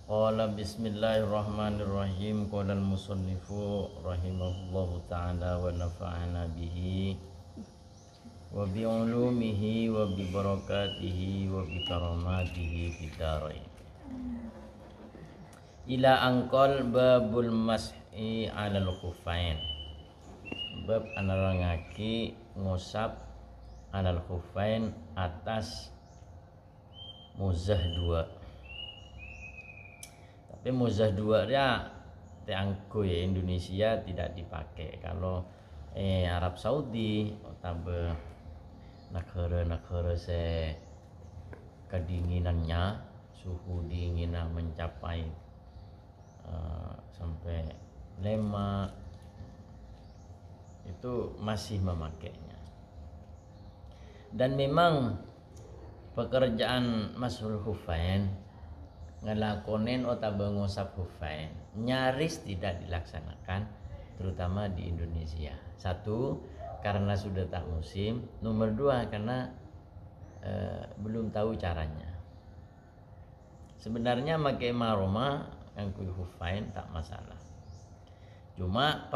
Qala bismillahirrahmanirrahim. Qala al-musannifu rahimahullahu ta'ala wa nafa'ana bihi wa bi ulumihi wa bi barakatihi wa bi karamatihi fid-dharain. Ila angkol babul mas'i 'alal khuffain. Bab anerangake ngusap 'alal khuffain atas muzah dua. Tapi muzah dua dia teangku ya Indonesia tidak dipakai. Kalau Arab Saudi atau negara-negara kedinginannya, suhu dinginnya mencapai sampai 5 itu masih memakainya. Dan memang pekerjaan mashul khufain ngelakonin atau mengusap khufain nyaris tidak dilaksanakan, terutama di Indonesia. Satu, karena sudah tak musim. Nomor dua, karena belum tahu caranya. Sebenarnya pakai maroma yang khufain tak masalah. Cuma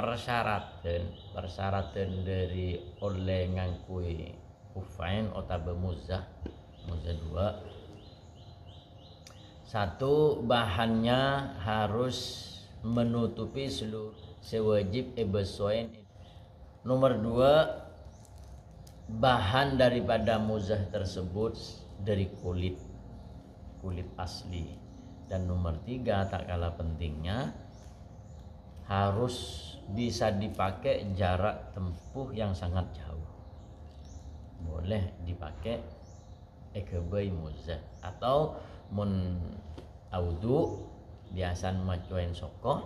persyaratan dari oleh ngangkui khufain atau muzah dua. Satu, bahannya harus menutupi seluruh sewajib ebesoin. Nomor dua, bahan daripada muzah tersebut dari kulit asli. Dan nomor tiga, tak kalah pentingnya, harus bisa dipakai jarak tempuh yang sangat jauh. Boleh dipakai ekebai muzah atau mun audu biasan macuin sokoh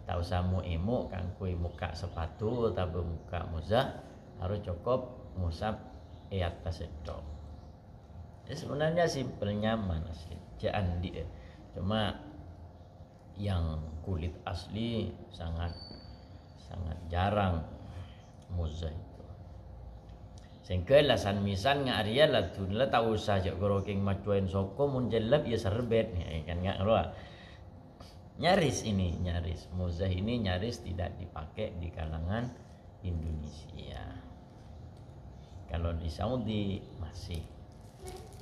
tau samu emu kang kui muka sepatu atau muka muzah harus cukup ngusap atas itu. Sebenarnya simpelnya mana sih jangan dia, cuma yang kulit asli sangat jarang muzah itu. Sehingga lasan misan nga Arya lah tu lah tahu saja goroking macuin soko munjelab ya serbet ya kan nggak roh. Nyaris muzah ini nyaris tidak dipakai di kalangan Indonesia. Kalau di Saudi masih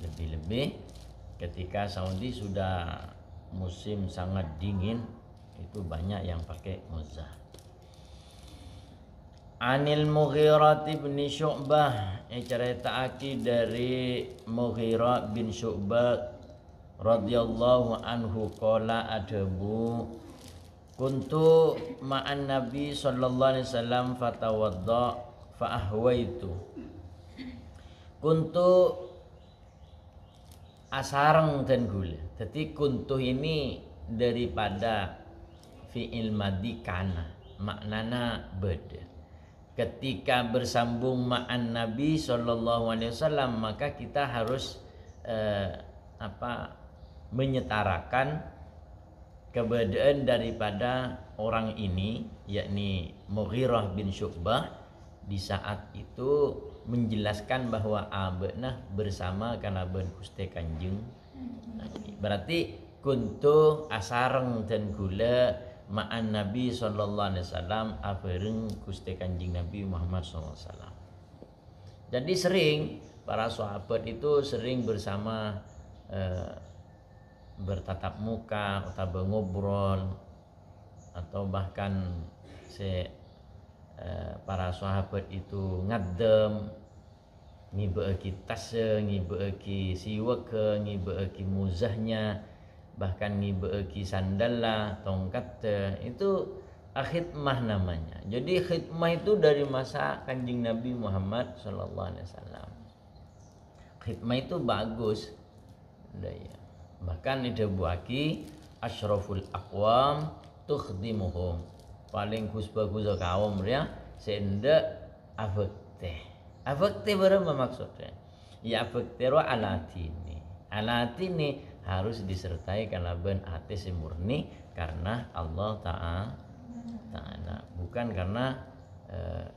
lebih ketika Saudi sudah musim sangat dingin itu banyak yang pakai muzah. Anil Mughirah bin Syu'bah, ceritaake dari Mughirah bin Syu'bah radhiyallahu anhu qala adabu kuntu ma'an nabi sallallahu alaihi wasallam fatawadda fa ahwaitu kuntu asarang dan gula. Jadi kuntu ini daripada fi'il madhi kana, maknana beda. Ketika bersambung ma'an Nabi SAW, maka kita harus menyetarakan keberadaan daripada orang ini, yakni Mughirah bin Syu'bah, di saat itu menjelaskan bahwa abena bersama kana ben Gusti Kanjeng Nabi. Berarti kuntu asareng dan gula ma'an Nabi sallallahu alaihi wasallam abareng Gusti Kanjeng Nabi Muhammad sallallahu alaihi wasallam. Jadi sering para sahabat itu sering bersama bertatap muka atau ngobrol, atau bahkan para sahabat itu ngadem ngibeeki tase, ngibeeki siweke, ngibeeki muzahnya, bahkan ngibeeki sandala, tongkat, itu khidmah namanya. Jadi khidmah itu dari masa Kanjeng Nabi Muhammad sallallahu alaihi wasallam. Khidmah itu bagus. Bahkan dibuaki asyraful aqwam tukhdimuhum. Paling bagus kaum dia senda afekte. Afekte berapa maksudnya? Ya afekte ro alatini. Alatini harus disertai kalaban hati murni karena Allah Ta'ala, bukan karena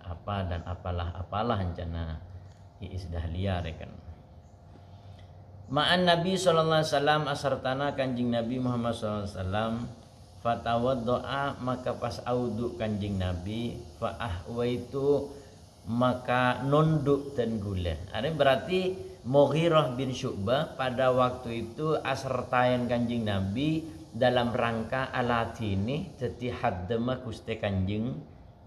apa dan apalah rencana iis dahlia rekan. Ma'an Nabi sallallahu alaihi wasallam asartana kanjing Nabi Muhammad sallallahu alaihi wasallam fatawaddoa maka pas audu kanjing Nabi fa ahwaitu maka nunduk dan gula. Ini berarti Mughirah bin Syu'bah pada waktu itu asertayan kanjing Nabi dalam rangka alatini jadi haddama kuste kanjing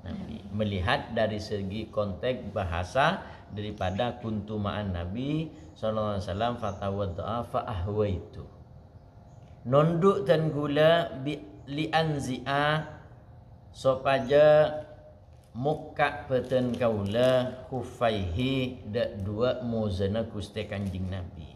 Nabi. Melihat dari segi konteks bahasa daripada kuntu ma'an Nabi sallallahu alaihi wasallam fatawadda'a fa ahwaitu. Nunduk dan gula li anzi'a sopaja muka beten kaula khufaihi dak dua muzana kuste kanjing Nabi.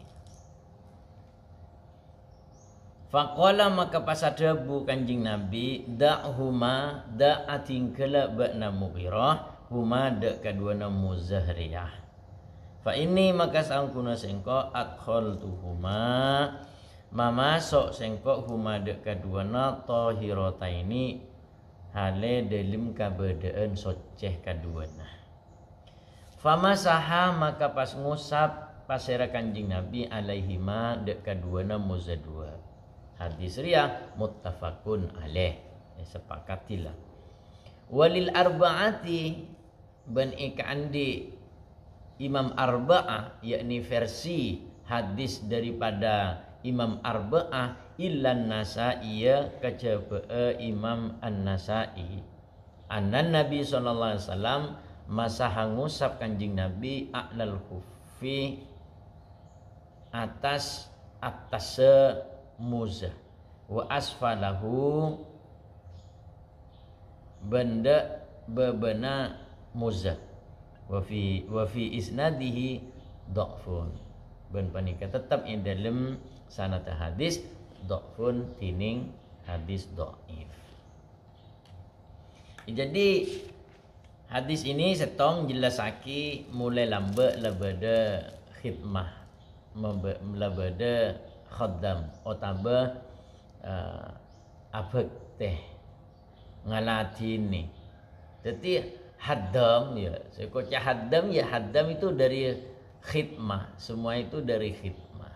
Faqala maka pasada bu kanjing Nabi da'huma da'atingkala ba'na Mughirah huma dak kaduana Muzahriyah. Fa ini maka sangkuna sengko adkhaltuhuma mamasok sengko huma dak kaduana tahirataini hale dalam kabadaan soceh kaduana. Fama saha maka pas ngusap pasera kanjing Nabi alaihima dek kaduana muzadua. Hadis riya muttafaqun alaih. Sepakatilah. Walil arba'ati ban ikandi Imam Arba'ah yakni versi hadis daripada Imam Arba'ah illan Nasa'i kejaba Imam An-Nasa'i annan Nabi sallallahu alaihi wasallam masaha ngusap kanjing Nabi a'lal khuffi atas muzah wa asfalahu benda bebena muzah wa fi isnadihi dha'fun ben panika tetap ing dalam sanad hadis dha'fun tining hadis dhaif. Jadi hadis ini setong jelasaki mulai lambe labada khidmah labada khaddam otaba abek teh ngalatini. Jadi haddam ya, sekocah haddam ya, haddam itu dari khidmah, semua itu dari khidmah.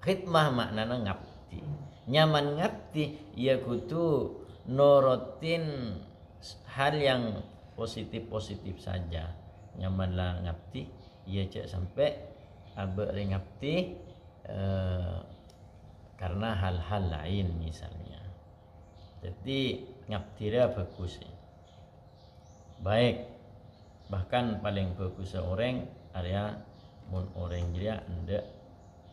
Khidmah maknanya ngabdi. Nyaman ngabdi ya kudu norotin hal yang positif-positif saja. Nyamanlah ngabdi ya cek sampai abe ngabdi karena hal-hal lain misalnya. Jadi ngabdi bagus ya. Baik, bahkan paling bagus orang area mun orang dia ndak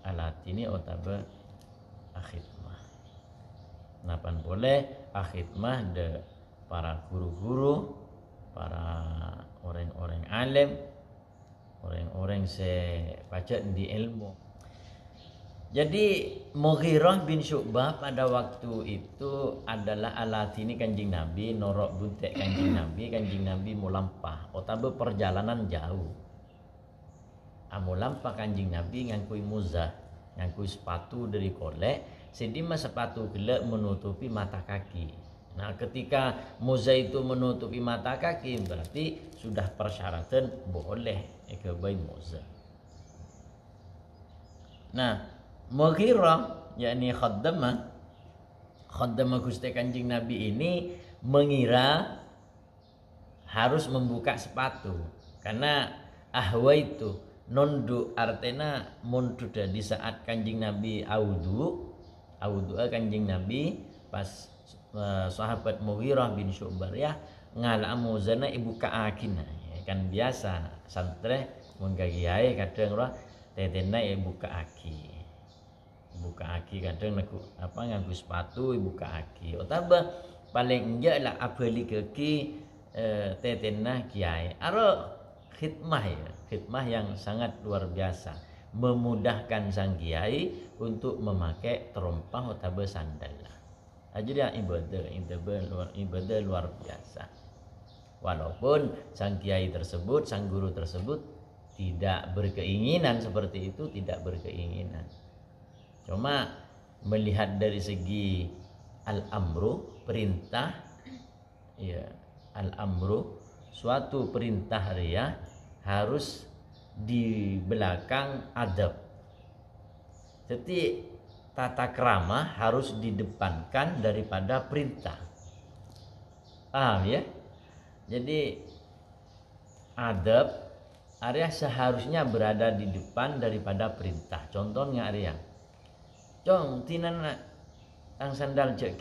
alat ini otaba akhidmah. Napan boleh akhidmah de para guru-guru, para orang-orang alim, orang-orang se pacak di ilmu. Jadi Mughirah bin Syu'bah pada waktu itu adalah alat ini kanjing Nabi norok buntek kanjing Nabi mulampah otaba perjalanan jauh. Mulampah kanjing Nabi ngangkui muzah, ngangkui sepatu dari kolek, sedima sepatu gelak menutupi mata kaki. Nah, ketika muzah itu menutupi mata kaki berarti sudah persyaratan boleh ekabai muzah. Nah, Mughirah yakni khaddama Gusti kanjing Nabi ini mengira harus membuka sepatu karena ahwa itu nunduk artinya mundur di saat kanjing Nabi audu kanjing Nabi pas sahabat Mughirah bin Syu'bah ya ngalamu zana ibu kaakina ya, kan biasa santre mun gagiae kadang ora tetena ibu kaaki kadang nganggo sepatu ibu kaaki otaba paling enggak lah abali kaki tetena kiai aro khidmah yang sangat luar biasa memudahkan sang kiai untuk memakai terompah otaba sandal. Jadi ibadah luar biasa. Walaupun sang kiai tersebut, sang guru tersebut tidak berkeinginan seperti itu, tidak berkeinginan. Cuma melihat dari segi al-amru, perintah, ya, al-amru, suatu perintah ya harus di belakang adab. Jadi tata krama harus didepankan daripada perintah. Paham ya? Jadi adab Arya seharusnya berada di depan daripada perintah. Contohnya Arya, Cong tinana tang sandal cek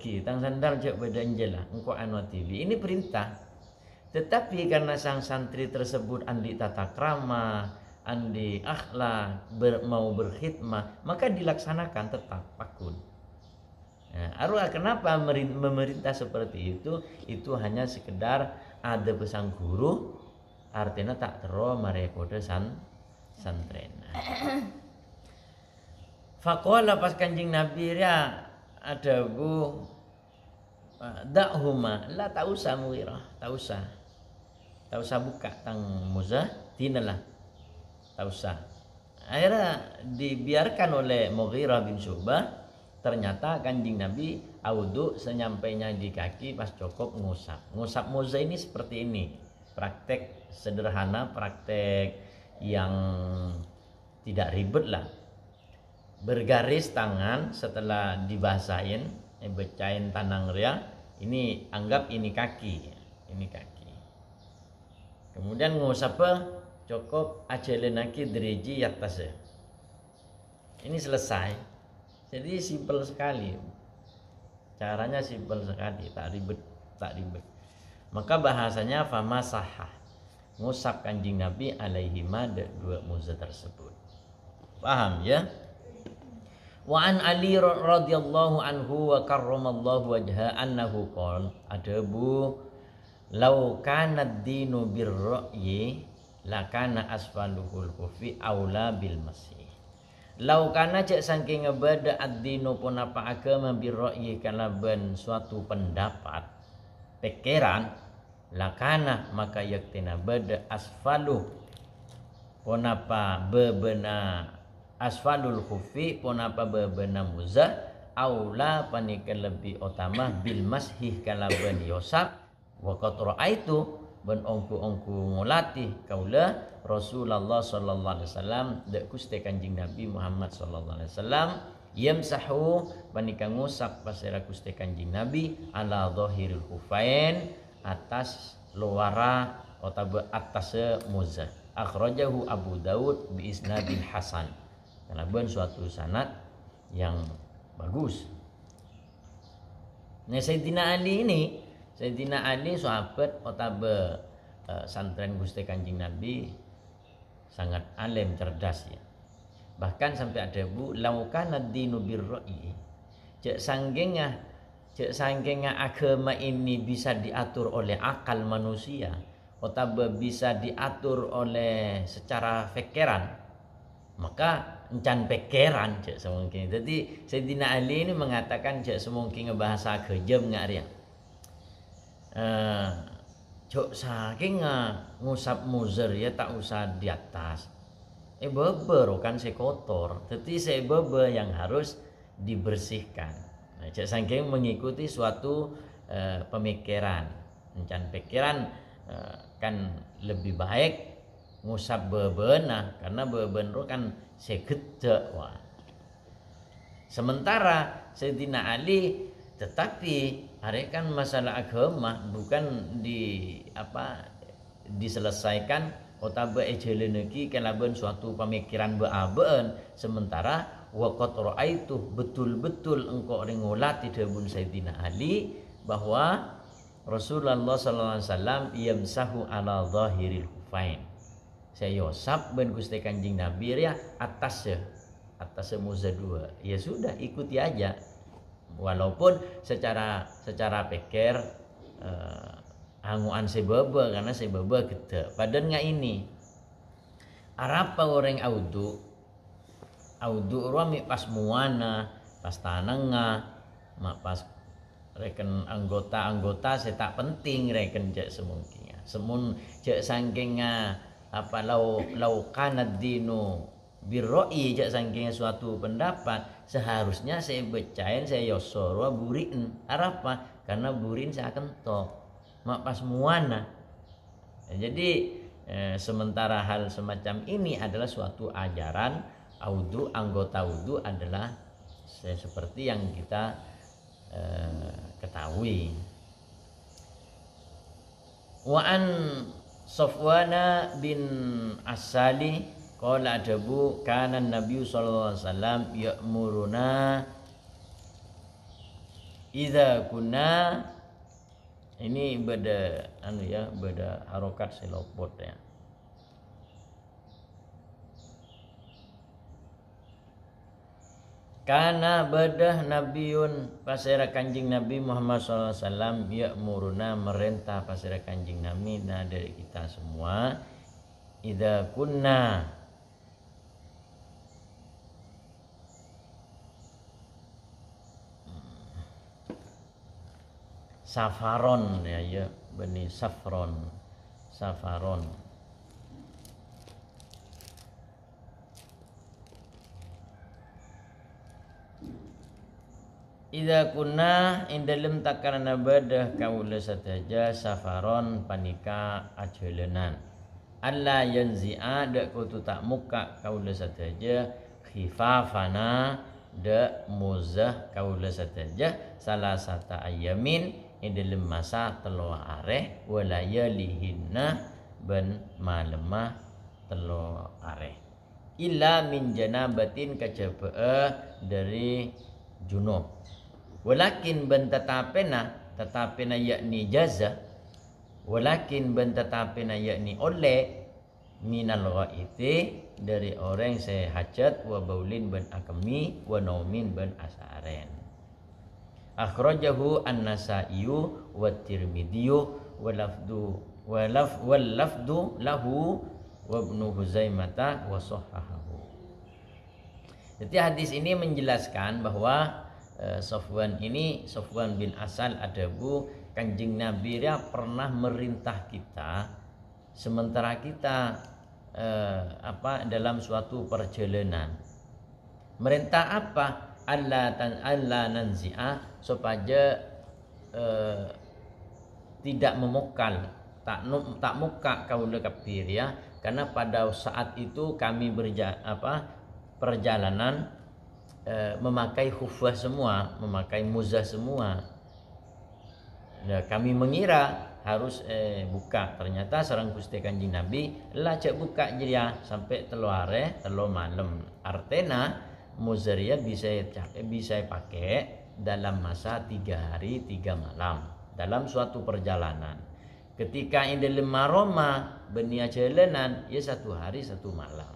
ki tang sandal cek bedanjela engko anu TV. Ini perintah. Tetapi karena sang santri tersebut andi tata krama, andi akhlak, mau berkhidmah, maka dilaksanakan tetap pakun. Nah, arwah kenapa memerintah seperti itu? Itu hanya sekedar ada pesan guru, artinya tak terlalu merepode santren. Faqala pas Kanjeng Nabi ya ada bu dakhuma la tak usah Mughirah, tak usah buka tang muzah tinalah, tak usah. Akhirnya dibiarkan oleh Mughirah bin Syu'bah. Ternyata Kanjeng Nabi audu senyampainya di kaki pas cukup ngusap muzah ini seperti ini, praktek sederhana, praktek yang tidak ribet lah. Bergaris tangan setelah dibasahin, becain tanang ria, ini anggap ini kaki. Kemudian ngusap cukup ajalenaki deriji atasnya. Ini selesai. Jadi simpel sekali. Caranya simpel sekali, tak ribet. Maka bahasanya famasahah. Ngusap Kanjeng Nabi alaihima dua muzah tersebut. Paham ya? Wa an Ali radhiyallahu anhu wa karramallahu wajha annahu qala adabu law kana ad-dinu birra'yi lakana asfaluhul kufi aula bil masih. Lau kana cek saking ngebada ad-dinu pun apa agama birra'yi kalaban suatu pendapat pikiran lakana maka yaktina bada asfaluh pun apa bebena asfalul khufi pun apa bebena muzah aula panikan lebih utama bil mashih kalaban yosab wa qad ra'aitu ben ongku ngulati kaula Rasulullah sallallahu alaihi wasallam dak kuste Kanjeng Nabi Muhammad sallallahu alaihi wasallam yamsahu panika ngusap pasira kuste Kanjeng Nabi ala dhahiril hufain atas luara atau atas muzah. Akhrajahu Abu Daud bi isnadin hasan. Kalaban suatu sanad yang bagus. Nah Sayyidina Ali sahabat otabe santren Gusti Kanjeng Nabi sangat alim cerdas ya. Bahkan sampai ada bu laukan ad-dinu birra'yi. Cek sanggengnya agama ini bisa diatur oleh akal manusia otabe bisa diatur oleh secara pikiran. Maka encan pikiran cek semungkin. Jadi Sayyidina Ali ini mengatakan cek semungkin ngebahasa kejam ngarian. Cok saking ngusap muzar ya tak usah di atas. Beber kan saya kotor. Jadi saya beber yang harus dibersihkan. Nah, cok saking mengikuti suatu pemikiran. Encan pikiran kan lebih baik ngusap bebenah karena beben kan segede wah. Sementara Sayyidina Ali tetapi hari kan masalah agama bukan diselesaikan otabe ejeleneki kalaban suatu pemikiran beaben sementara waqat raaitu betul-betul engkau ringolati debun Sayyidina Ali bahwa Rasulullah sallallahu alaihi wasallam yamsahu ala zahiril hufain. Saya yosap ben Gusti Kanjeng Nabi ya atas muzah dua. Ya sudah ikuti aja. Walaupun secara pikir anguan sebaba karena sebaba gede. Padahal nggak ini. Arapa orang audu rami pas muana, pas tananga, pas reken anggota saya tak penting reken cek semungkinnya. Semun cek sangkingnya lau kanad dinu birroi jak sangkingnya suatu pendapat seharusnya saya becain saya yosoro burin arapa karena burin saya kentok mak pas muana. Jadi sementara hal semacam ini adalah suatu ajaran Audu, anggota wudu adalah seperti yang kita ketahui. Wa an Safwana bin Asali qala adabu kana Nabi sallallahu alaihi wasallam ya'muruna idza kunna, ini beda beda harokat selopot ya. Karena bedah Nabiun pasira kanjing Nabi Muhammad SAW ya'muruna merintah pasira kanjing Nabi dari kita semua idza kunna safaron ya bani safaron idza kunna indalem takarana badah kaula sataja safaron panika ajelenan alla yanzi'a dak kutu tak muka kaula sataja khifafana dak muzah kaula sataja salah sata ayamin indalem masa telo areh walayalihinna ben malemah telo areh illa min janabatin kajaba dari junub. Walakin ben tetapena yakni jaza, walakin ben tetapena yakni oleh minal ghaiti dari orang sehajat wa baulin ben akami wa naumin ben asaren. Akhrajahu an-Nasa'iyu wa Tirmidhiyu wa lafdu lahu wa Ibnu Huzaimah wa sahhahahu. Jadi hadis ini menjelaskan bahwa Safwan bin Asal adabu kanjeng Nabi dia pernah merintah kita sementara kita dalam suatu perjalanan. Merintah apa? Allah nanzi'a supaya tidak memukal tak muka kaula kafir ya, karena pada saat itu kami perjalanan memakai khufah semua, memakai muzah semua. Nah, kami mengira harus buka, ternyata sareng Gusti Kanjeng Nabi lajak buka jadi sampai telo are telo malam. Artena muzaria bisa pakai dalam masa 3 hari 3 malam dalam suatu perjalanan. Ketika indel maroma benia jalanan ya 1 hari 1 malam.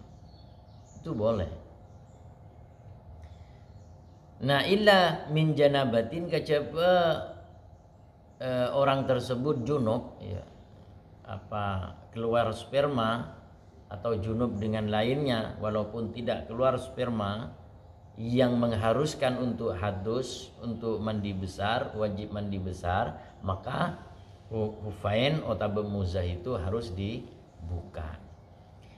Itu boleh. Nah illa min janabatin kecapa orang tersebut junub ya, keluar sperma atau junub dengan lainnya walaupun tidak keluar sperma yang mengharuskan untuk hadus, untuk mandi besar, wajib mandi besar, maka hufain atau muzah itu harus dibuka.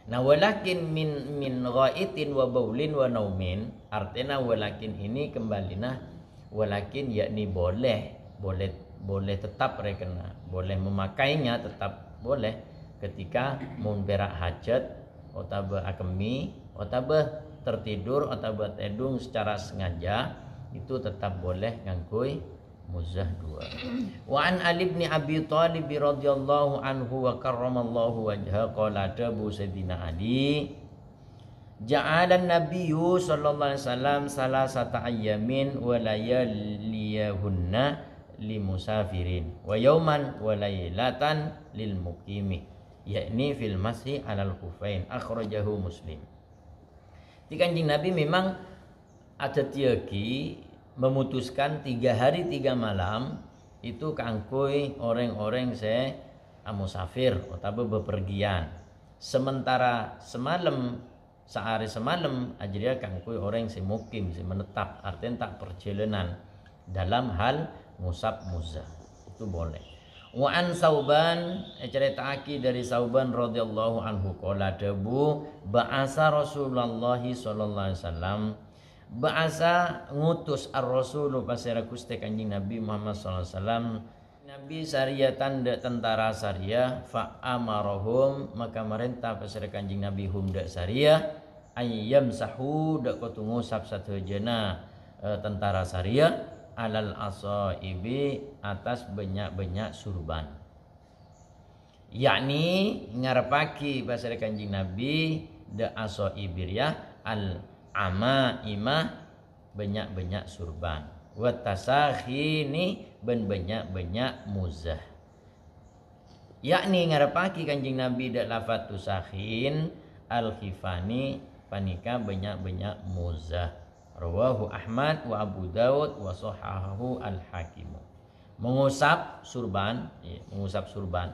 Nah walakin min ghaitin wa baulin wa naumin, artinya walakin ini kembalinya walakin yakni boleh tetap rekena, boleh memakainya tetap boleh ketika memberak hajat atau akemi atau tertidur atau tedung secara sengaja, itu tetap boleh ngangkui muzah 2. Wa an Ali bin Abi Thalib radhiyallahu anhu wa karramallahu wajha qala Abu Sayyidina Ali ja'alan nabiyyu sallallahu alaihi wasallam salasata ayyamin wa layaliyahunna limusafirin wa yauman wa lailatan lil muqimi yakni fil masih alal khufain akhrajahu Muslim. Di Kanjeng Nabi memang ada tiaki memutuskan 3 hari 3 malam itu kangkui orang-orang musafir atau bepergian. Sementara sehari semalam ajria kangkui orang mukim menetap, artinya tak perjalanan dalam hal musab muzah. Itu boleh. Wa an Sauban ceritaaki dari Sauban radhiyallahu anhu qala dabu ba'asa Rasulullah sallallahu alaihi wasallam ba'asa ngutus ar-rasulu pasira Gusti Kanjeng Nabi Muhammad sallallahu alaihi wasallam Nabi sariyatan tentara sariyah fa amarahum maka merintah pasira Kanjeng Nabi hum dak sariyah ayyam sahu dak ko ngusap sateujeuna tentara Saria alal asaibi atas banyak-banyak surban. Yakni ngarepaki pasal Kanjeng Nabi de asaibir ya al amaimah banyak-banyak surban. Wa tasakhini ben banyak-banyak muzah. Yakni ngarepaki Kanjeng Nabi de lafat tusakhin al khifani panika banyak-banyak muzah. Rawahu Ahmad wa Abu Daud wa sahahahu al-Hakim. Mengusap surban, mengusap surban.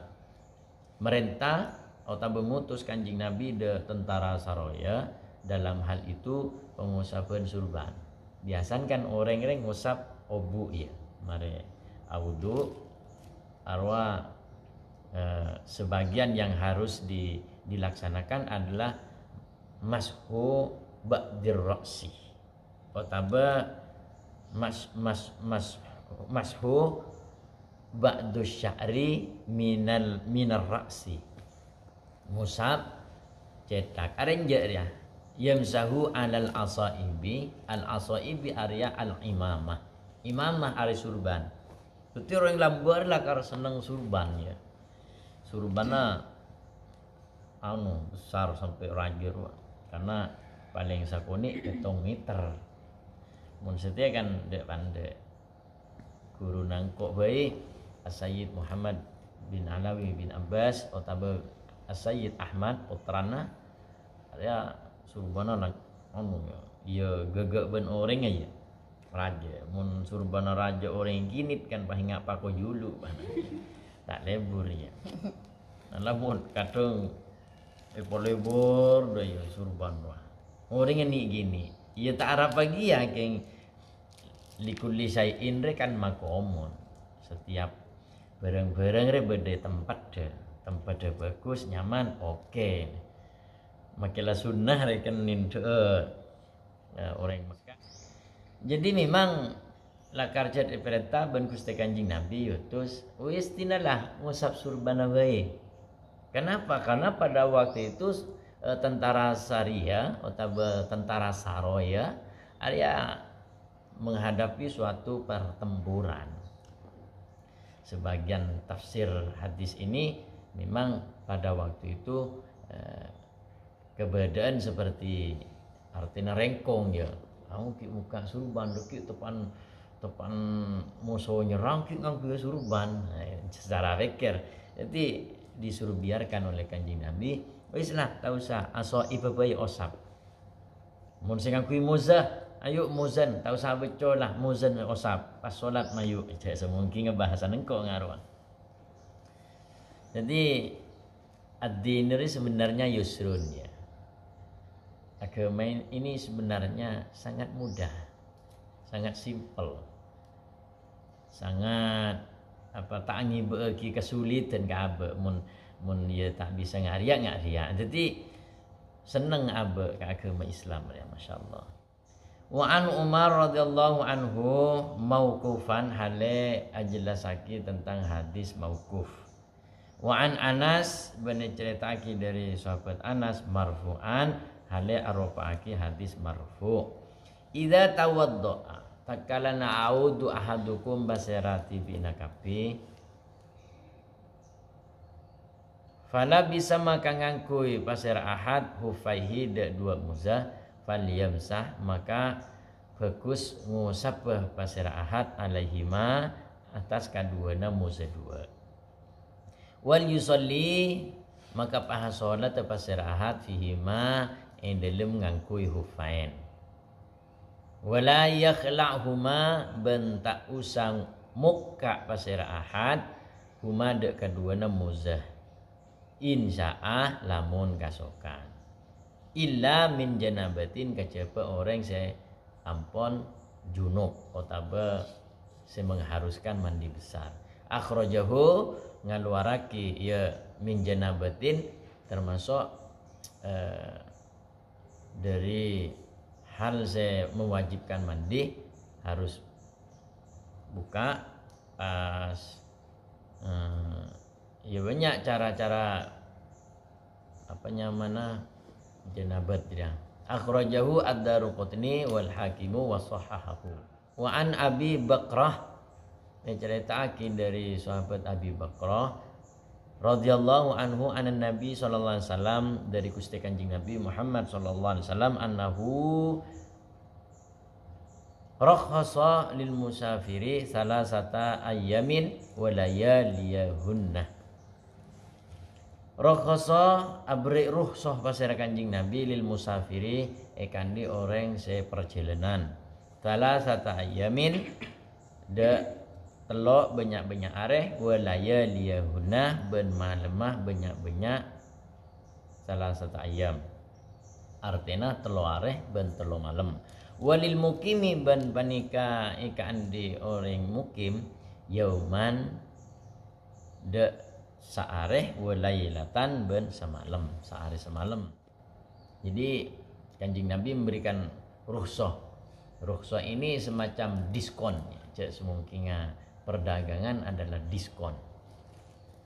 Merintah atau mengutus Kanjeng Nabi de tentara Saroya dalam hal itu pengusapan surban. Biasan kan orang-orang ngusap obu ya. Mare audu arwah sebagian yang harus dilaksanakan adalah mashu ba'dir ra'si. Otaba mashu ba'du sya'ri minar ra'si. Musab cetak arenje ya. Yamsahu alal asaibi. Al asaibi area al imamah. Imamah ari surban. Berarti orang lambar lah karena seneng surban ya. Surbana besar sampai rajir karena paling sakuni 7 meter. Mun setia kan dek pande guru nangkok bae As-Sayyid Muhammad bin Alawi bin Abbas atau As-Sayyid Ahmad putrana ya surbana lang ya gagak ben orang aja raja mun surbana raja orang kinit kan pahinga pako julu tak lebur ya namun kadang lebur dah ya surban wah orang ini gini ya tak arap pagi ya keng likulli syai'in re kan makomon setiap barang-barang re beda tempat deh bagus nyaman oke. Makilah sunnah rekenin orang Mekah. Jadi memang lakar jad perintah ban Gusti Kanjeng Nabi utus wis tinalah ngusap surban bae. Kenapa? Karena pada waktu itu tentara Saria atau tentara Saroya area menghadapi suatu pertempuran. Sebagian tafsir hadis ini memang pada waktu itu keberadaan seperti artinya rengkong ya. Kamu ki muka surban ki tepan musuh nyerang ki nganggo surban. Secara fikir. Jadi disuruh biarkan oleh Kanjeng Nabi, wis lah tak usah asaib bae osap. Mun sing nganggo muzah, ayo muzan, tak usah beco lah muzan osap. Pas salat mayu, cek semungkin ngebahasa engko ngaruan. Jadi ad-din sebenarnya yusrun ya. Agama ini sebenarnya sangat mudah, sangat simple, sangat tak ngibeki kesulitan ke abe mun ya tak bisa ngariak. Jadi seneng abe ke agama Islam ya masyaallah. Wa an Umar radhiyallahu anhu mauqufan hale ajelasaki tentang hadis mauquf. Wa an Anas bani ceritaki dari sahabat Anas marfu'an hale arofa'aki hadis marfu. Idza tawaddoa takala na'udu ahadukum basirati binakapi fala bisa maka ngangkui pasir ahad hufaihi dua muzah falyamsah maka bagus ngusap pasir ahad alaihima atas kaduana muzah dua wal yusolli maka paha salat pasir ahad fihima dalam ngangkui hufain wala yakhla'huma bentak usang muka pasir ahad huma dek kaduana muzah insya'ah lamun kasokan illa min janabatin kecepa orang saya ampon junub otaba saya mengharuskan mandi besar akhrajahu ngaluaraki ya min janabatin termasuk dari hal saya mewajibkan mandi harus buka pas ya banyak cara-cara mana janabat ya Akhrajahu ad-Daruqutni wal Hakimu wa sahahahu. Wa an Abi Bakrah, diceritakan dari sahabat Abi Bakrah radhiyallahu anhu anan Nabi sallallahu alaihi wasallam, dari Gusti Kanjeng Nabi Muhammad sallallahu alaihi wasallam, annahu rakhasa lil musafiri salasata ayyamin wa layaliyahunna. Rakhasa abri rukhsah pasir Kanjeng Nabi lil musafiri ekandi orang se perjalanan. Salasata ayyamin de telok banyak-banyak areh wa layaliyahunna ben malemah banyak-banyak salasata ayyam. Artinya telo areh ben telo malam. Walil mukimi ban panika ikan di orang mukim yauman de saareh walailatan ben semalam, saareh semalam. Jadi Kanjeng Nabi memberikan rukhsah. Rukhsah ini semacam diskon. Cek semungkinnya perdagangan adalah diskon.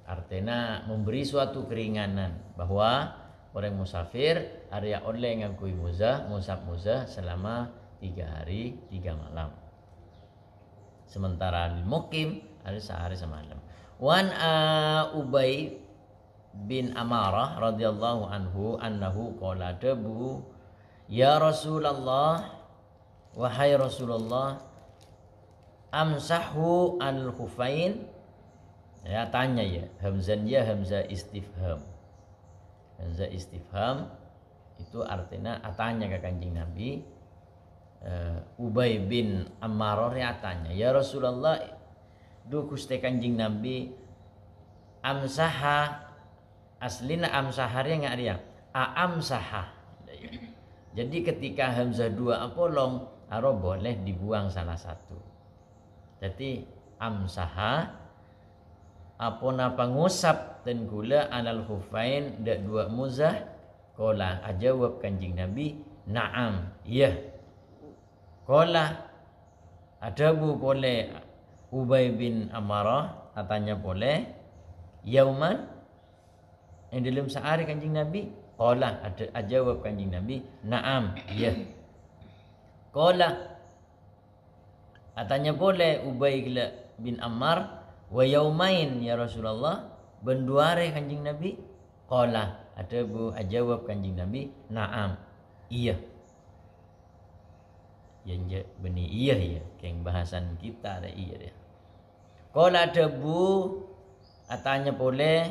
Artinya memberi suatu keringanan bahwa orang musafir area oleh ngakui muzah selama 3 hari 3 malam. Sementara di mukim ada sehari semalam. Wan Ubay bin Amarah radhiyallahu anhu annahu qala dabu ya Rasulullah, wahai Rasulullah, amsahu al khufain. Ya tanya ya, hamzah istifham. Hamzah istifham itu artinya tanya ke Kanjeng Nabi. Ubay bin Amarah ya tanya, ya Rasulullah, du Gusti Kanjeng Nabi amsaha, aslina amsahari nggak dia amsaha. Jadi ketika hamzah 2 apolong aro boleh dibuang salah satu. Jadi amsaha apona pangusap dan gula alal khufain dak 2 muzah. Qala ajawab Kanjeng Nabi na'am, iya. Qala adabu boleh Ubay bin Amarah katanya boleh yauman yang dalam sehari Kanjeng Nabi. Qala ajawab Kanjeng Nabi na'am, iya. Qala katanya boleh Ubay bin Ammar wa yaumain ya Rasulullah, benduare Kanjeng Nabi. Qala adabu ajawab Kanjeng Nabi na'am, iya. Yang benih iya ya, kayak bahasan kita ada iya dia. Kalau ada bu, atanya boleh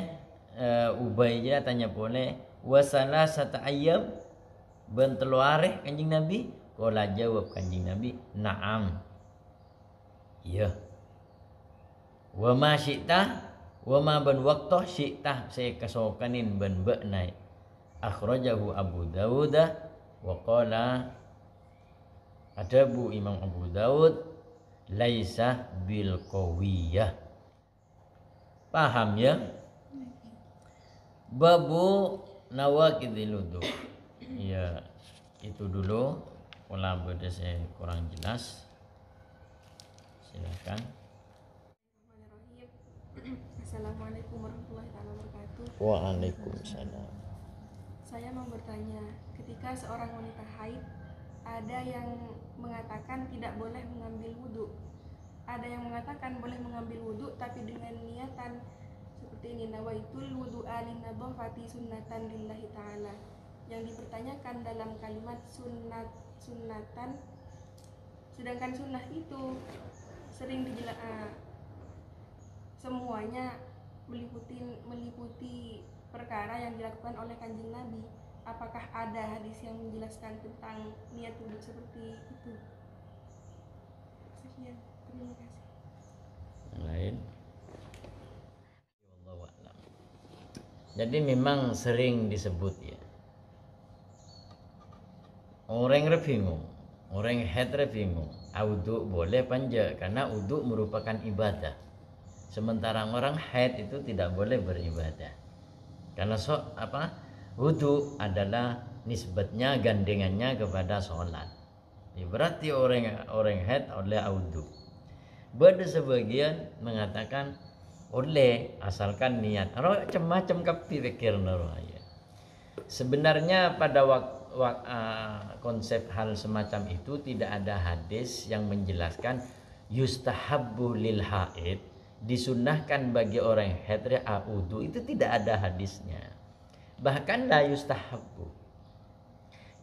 Ubay je tanya boleh wasala sata ayam benteluare Kanjeng Nabi. Kalau jawab Kanjeng Nabi na'am, iya. Wa ma syi'ta wa ma ban waqtu syi'ta, saya kesokanin ban ba'nai. Akhrajahu Abu Dawud wa qala adabu Imam Abu Daud laisa bil qawiyah. Paham ya? Babu nawaqidil wudu. Ya, itu dulu. Kalau beda saya kurang jelas, silakan. Assalamualaikum warahmatullahi wabarakatuh. Waalaikumsalam. Saya mau bertanya, ketika seorang wanita haid, ada yang mengatakan tidak boleh mengambil wudhu, ada yang mengatakan boleh mengambil wudhu tapi dengan niatan seperti ini, nawaitul wudhu'a linnadhafati sunnatan lillahi ta'ala. Yang dipertanyakan dalam kalimat sunnatan, sedangkan sunnah itu sering semuanya meliputi perkara yang dilakukan oleh Kanjeng Nabi. Apakah ada hadis yang menjelaskan tentang niat wudhu seperti itu? Sekian, terima kasih. Yang lain? Jadi memang sering disebut ya, orang bingung, orang head bingung, wudhu boleh panja karena wudhu merupakan ibadah. Sementara orang head itu tidak boleh beribadah karena wudhu adalah nisbatnya, gandengannya kepada sholat. Berarti orang haid oleh wudhu. Ada sebagian mengatakan oleh asalkan niat. Macam-macam kapi pikir ya. Sebenarnya pada waktu konsep hal semacam itu tidak ada hadis yang menjelaskan yustahabbu lil haid, disunnahkan bagi orang haid audu, itu tidak ada hadisnya. Bahkan la yustahabbu,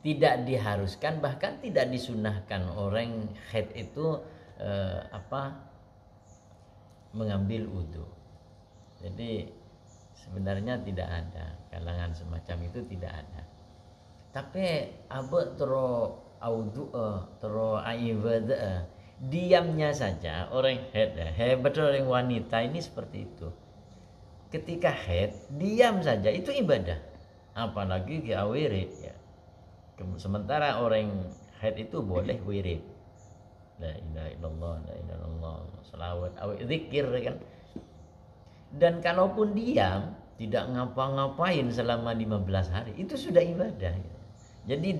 tidak diharuskan, bahkan tidak disunnahkan orang haid itu mengambil wudu. Jadi sebenarnya tidak ada kalangan semacam itu, tidak ada. Tapi abad tero audu tero ibadah, diamnya saja orang hebat orang wanita ini seperti itu. Ketika haid diam saja itu ibadah, apalagi ke wirid ya. Sementara orang haid itu boleh wirid, la ilaha illallah, la ilaha illallah, selawat, zikir kan. Dan kalaupun diam tidak ngapa-ngapain selama 15 hari itu sudah ibadah. Jadi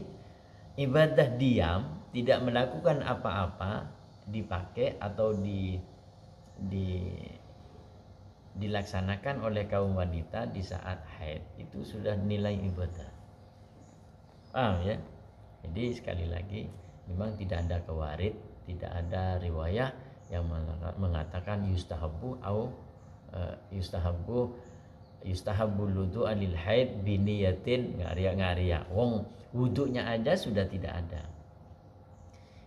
ibadah diam, tidak melakukan apa-apa, dipakai atau dilaksanakan oleh kaum wanita di saat haid, itu sudah nilai ibadah. Paham ya? Jadi sekali lagi memang tidak ada kewarid, tidak ada riwayah yang mengatakan yustahabbu yustahabbul wudu alil haid biniyatin ngaria-ngaria. Wong wudunya aja sudah tidak ada.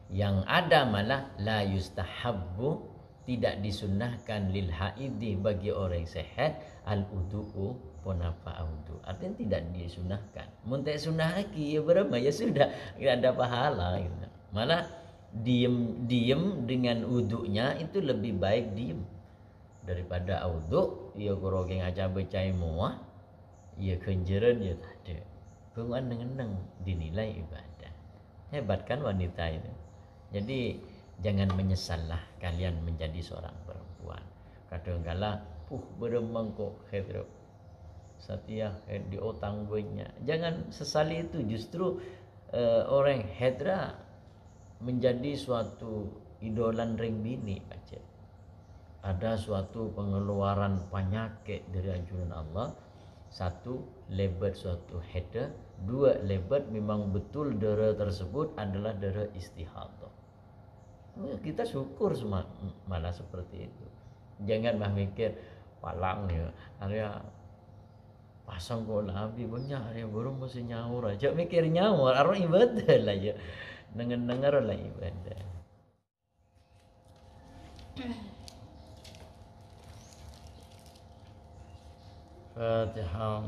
Yang ada malah la yustahabbu, tidak disunnahkan lil haidi, bagi orang sehat, al wudu'u ponapa wudu. Artinya tidak disunnahkan. Mun teh sunnah aki ya berapa ya sudah, tidak ada pahala gitu. Malah diem dengan wudunya itu lebih baik diem daripada wudu ya gorogeng aja becai muah ya kenjeran ya tadi penguan dengan dinilai ibadah. Hebat kan wanita itu. Jadi jangan menyesallah kalian menjadi seorang perempuan. Kadang-kala beremang kok hedro Satya di otang banyak. Jangan sesali itu, justru orang hedra menjadi suatu idolan ring bini aja. Ada suatu pengeluaran penyakit dari anjuran Allah. Satu, lebat suatu haid. Dua, lebat memang betul darah tersebut adalah darah istihadah. Kita syukur malah seperti itu. Jangan mikir palang ya, area pasang kok labi banyak area baru mesti nyaur aja, mikir nyaur arah ibadah lah ya, dengar lah ibadah. Fatihah.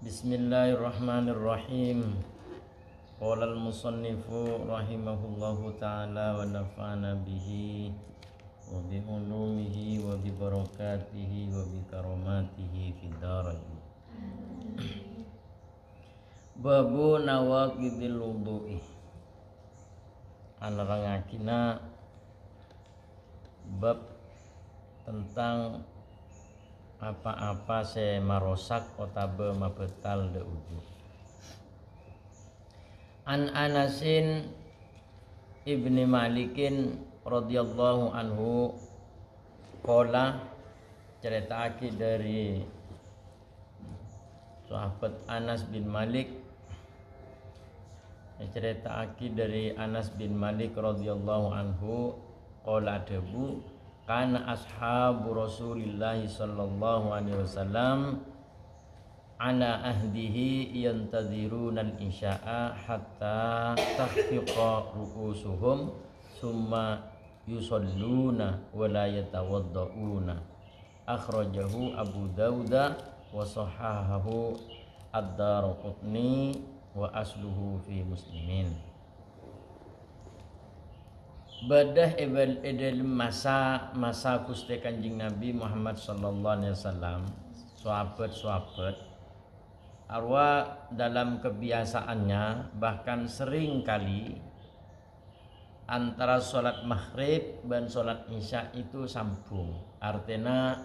Bismillahirrahmanirrahim. Qala al-musannifu rahimahullahu ta'ala wa nafa'ana bihi wa bi ulumihi wa bi barakatihi wa bi karamatihi fid dharain. Babu nawaqidil wudu'i. Anerangakina bab tentang apa-apa se marosak otabe mabetal de wudu. An Anasin ibni Malikin radhiyallahu anhu qala, ceritaki dari sahabat Anas bin Malik, ceritaki dari Anas bin Malik radhiyallahu anhu qala debu kana ashabu Rasulillah sallallahu alaihi wasallam ala ahdihi yantadhiruna al-isya'a hatta takhfiqa ru'usuhum summa yusalluna wa la yatawaddauna. Akhrajahu Abu Dawud wa sahahahu ad-Daraqutni wa asluhu fi Muslimin. Badah edel masa kuste Kanjeng Nabi Muhammad sallallahu alaihi wasallam, sahabat arwah dalam kebiasaannya bahkan sering kali antara sholat maghrib dan sholat isya itu sambung. Artinya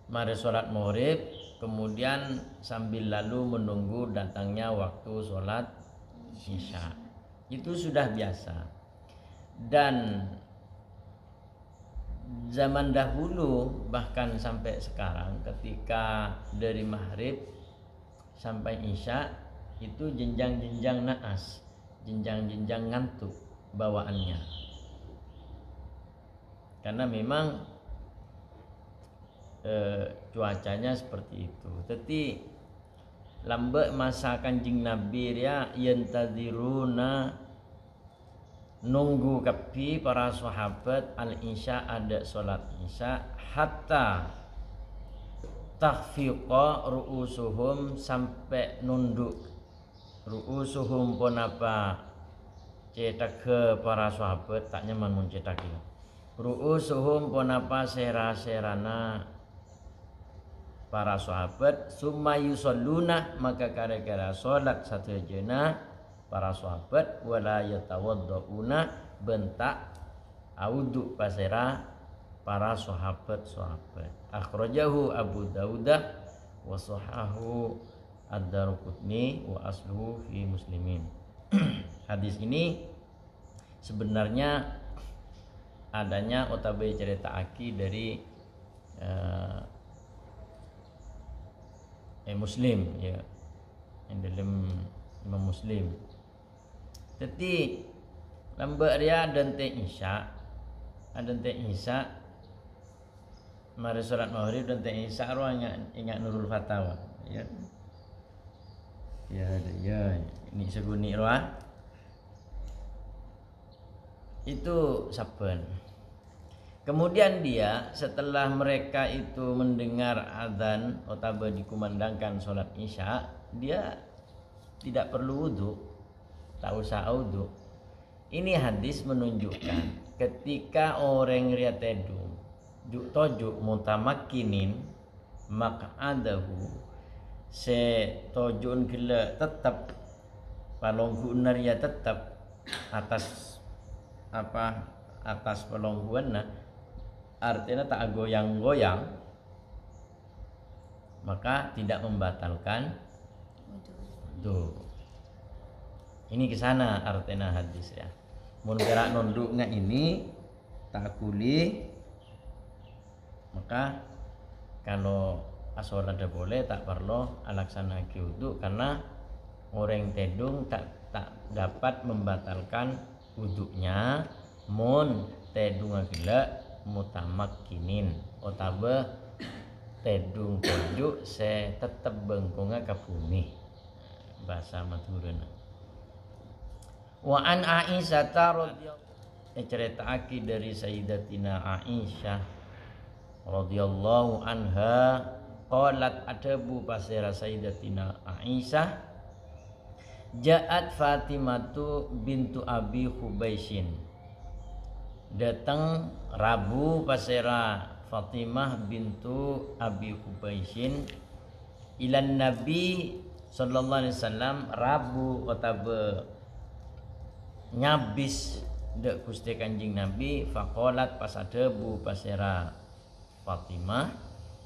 mari sholat maghrib kemudian sambil lalu menunggu datangnya waktu sholat isya. Itu sudah biasa. Dan zaman dahulu bahkan sampai sekarang ketika dari maghrib sampai isya itu jenjang-jenjang naas, jenjang-jenjang ngantuk bawaannya. Karena memang cuacanya seperti itu. Tetapi lambat masa Kanjeng Nabi ya yantadiruna nunggu kapi para sahabat al-isya ada solat isya hatta takhfiqa ru'usuhum sampai nunduk ru'usuhum pun apa cetak ke para sahabat tak nyaman mencetak itu ru'usuhum pun apa sera-serana para sahabat summa yusalluna maka gara-gara solat satu jena para sahabat wala yatawaddauna bentak audu pasera para sahabat akhrajahu Abu Dawud wa sahahu ad-Darqutni wa asluhu fi Muslimin. Hadis ini sebenarnya adanya otabai cerita aki dari Muslim ya yang dalam Imam Muslim. Jadi lambat dia dan teh isya mari salat maghrib dan teh isya ruangnya ingat Nurul Fatawa ya ini seguni ruang itu saben. Kemudian dia setelah mereka itu mendengar azan atau dikumandangkan salat isya dia tidak perlu wudu, tak usah wudu. Ini hadis menunjukkan ketika orang ria tedung tojuk mutamakkinin maq'adahu se tojun gila tetap palongguan ria tetap atas palongguan artinya tak goyang-goyang maka tidak membatalkan wudu. Ini kesana artinya hadis ya. Mun gerak nunduknya ini tak kuli maka kalau asal ada boleh tak perlu alaksana wudu karena orang tedung tak dapat membatalkan wudunya mun tedung gila mutamakkinin otabe tedung tojuk se tetap bengkunga ke bumi bahasa Madura. Wa an Aisyah radhiyallahu ceritaake dari Sayyidatina Aisyah radhiyallahu anha qalat adabu pasira Sayyidatina Aisyah ja'at Fatimatu bintu Abi Hubaisyin datang Rabu pasira Fatimah bintu Abi Hubaisyin ilan Nabi sallallahu alaihi wasallam Rabu otabe nyabis dek Gusti Kanjeng Nabi faqalat pas adebu pasera Fatimah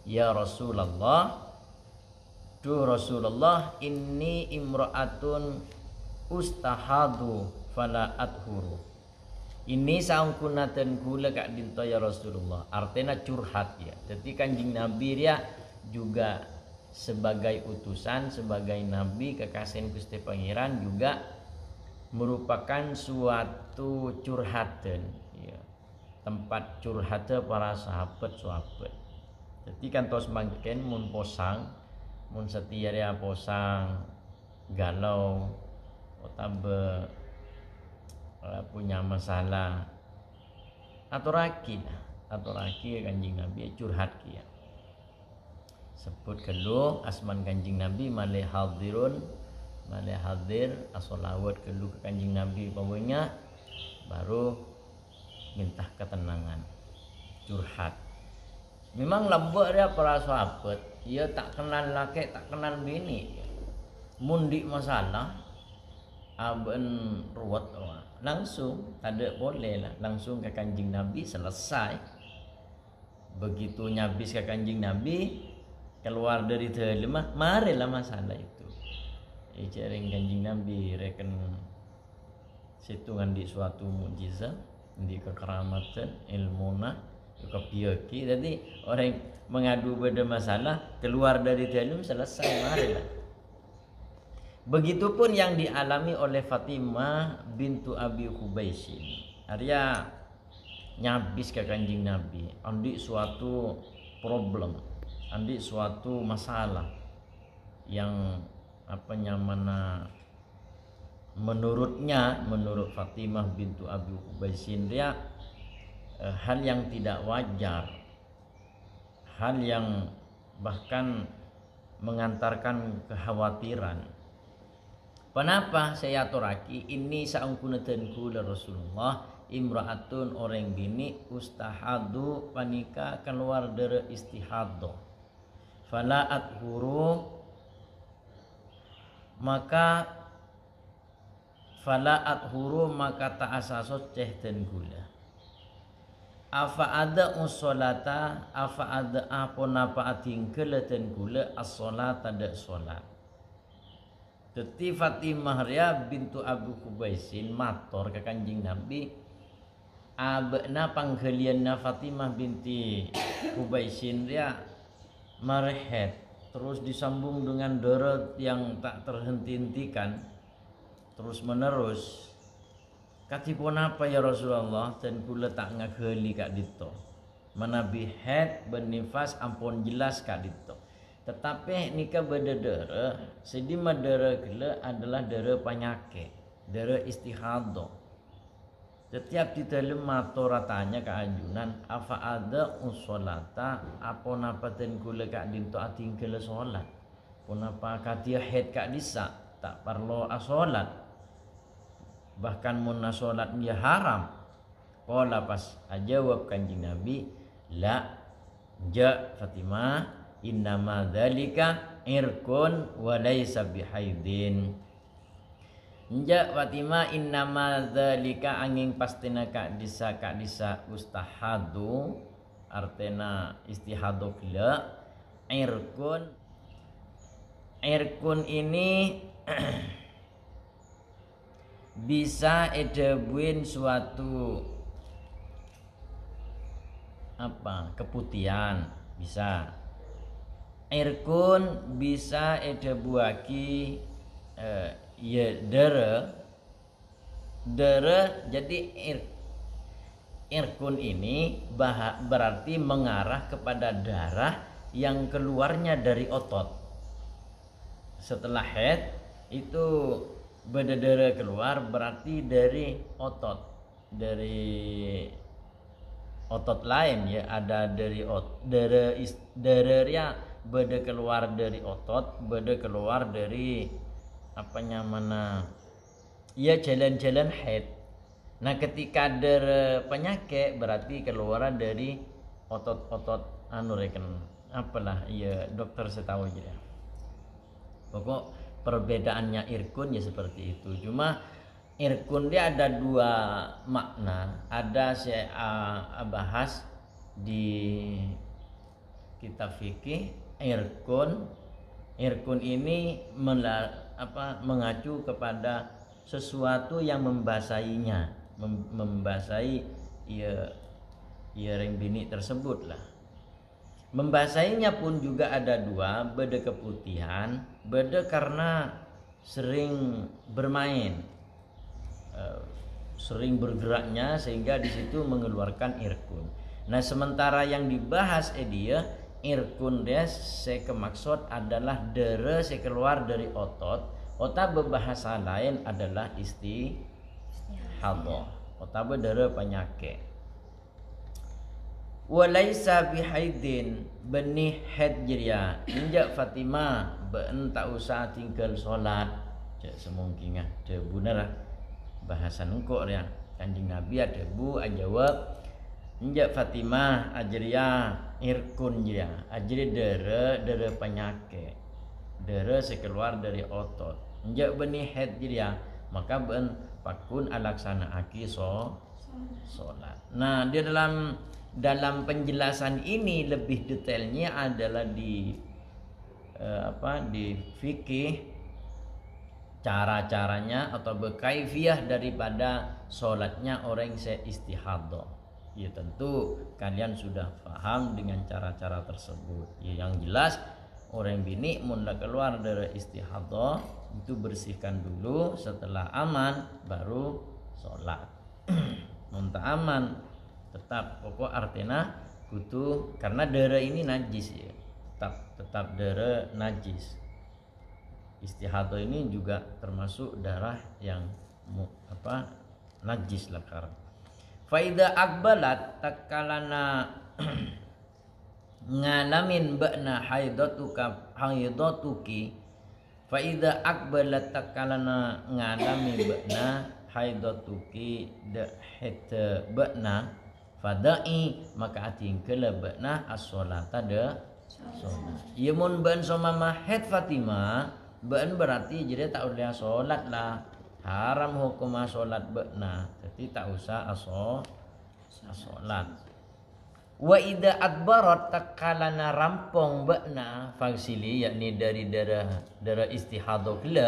ya Rasulullah duh Rasulullah inni imra'atun ustahadu fala adhuru ini saungkunaten kula kak dinto ya Rasulullah artinya curhat ya jadi Kanjeng Nabi dia juga sebagai utusan sebagai nabi kekasih Gusti Pangeran juga merupakan suatu curhatan ya. Tempat curhatan para sahabat. Jadi kan tos mangken mun posang mun setia dia posang galau otabe punya masalah aturaki Kanjeng Nabi curhat kia sebut kelu asman Kanjeng Nabi malih hadir as-salawat kelu ke Kanjeng Nabi pawanya baru minta ketenangan curhat memang lembut dia para sahabat ia tak kenal laki, tak kenal bini. Mundi masalah aben ruwet langsung tak ada boleh lah, langsung ke Kanjeng Nabi selesai. Begitu nyabis ke Kanjeng Nabi, keluar dari dalam marilah masalah itu. Jaring Kanjeng Nabi reken situngan di suatu mukjizat, di kekeramatan, ilmuna, kepiaki. Jadi orang mengadu pada masalah keluar dari dalam selesai marilah. Begitupun yang dialami oleh Fatimah bintu Abi Hubaisin. Arya nyabis ke Kanjeng Nabi, andi suatu problem, andi suatu masalah yang mana menurut Fatimah bintu Abi Hubaisin dia hal yang tidak wajar, hal yang bahkan mengantarkan kekhawatiran. Kenapa saya aturaki ini saungkunaten kula Rasulullah imraatun orang bini ustahadu panika keluar dari istihado falaat huru maka tak asasot ceh dan gula afa ada usolata afa ada apa tingkela dan gula as-solata da solat. Teti Fatimah ria bintu Abu Hubaisin mator ke Kanjeng Nabi abna panggalianna Fatimah binti Hubaisin ria marehet terus disambung dengan deret yang tak terhenti-hentikan terus menerus. Katipun apa ya Rasulullah dan kula tak ngageli kak dito manabi head benifas ampun jelas kak dito. Tetapi nikah berdera sedima dera gila adalah dera penyakit, dera istihadah. Setiap di dalam matoratanya keajunan apa ada usolata apa napaten gula kak dinto ating gila solat. Punapa katia head kak disa tak perlu asolat. Bahkan munna solat dia haram. Pola pas jawab Kanjeng Nabi la ja Fatimah innama dzalika irkun wa laisa bihaidin. Nja Fatimah innama dzalika angin pastina kak disa ustahadu artena istihadu kila irkun ini bisa edebuin suatu keputihan bisa. Irkun bisa edebuaki ya dere jadi irkun ini berarti mengarah kepada darah yang keluarnya dari otot. Setelah head itu beda keluar berarti dari otot lain ya, ada dari darah beda keluar dari otot, beda keluar dari jalan-jalan head. Nah ketika ada penyakit berarti keluaran dari otot-otot dokter setahu aja. Pokok perbedaannya irkun ya seperti itu. Cuma irkun dia ada dua makna. Ada saya bahas di kitab fikih. Irkun ini mengacu kepada sesuatu yang membasahinya, membasahi ring bini tersebut lah. Membasahinya pun juga ada dua, beda keputihan, beda karena sering bermain, sering bergeraknya sehingga di situ mengeluarkan irkun. Nah sementara yang dibahas dia irkun dia kemaksud adalah dere keluar dari otot berbahasa lain adalah istihadah otak dere penyakit. Walaisa bihaidin benih haid jiria injak Fatimah ben tak usah tinggal solat cek semungkin bener bahasan engkau ya Kanjeng Nabi ada bu jawab Injak Fatimah ajria irkun dia, ajri dere penyakit, dere sekeluar dari otot. Injak benih head dia, maka ben pakun alaksana aki solat. Nah, dia dalam penjelasan ini lebih detailnya adalah di di fikih, cara-caranya atau berkaifiah daripada solatnya orang yang istihadah. Ya tentu kalian sudah paham dengan cara-cara tersebut. Ya, yang jelas orang bini mula keluar dari istihadah itu bersihkan dulu, setelah aman baru sholat. Muntah aman tetap pokok artinya kutu, karena darah ini najis ya, tetap darah najis. Istihadah ini juga termasuk darah yang najis lah karena. Faida akbalat takalana ngalamin ba'na haidatuki. Faida akbalat takalana ngalami ba'na haidatuki da hita ba'na fadai maka ating kala ba'na as-sholata da sholat. Ia mun ba'an sama mahed Fatimah ba'an berarti jadi tak boleh sholat lah, haram hukum sholat ba'na, jadi tak usah sholat. Wa idza adbarat takalana rampong ba'na fagsili, yakni dari darah istihadah kala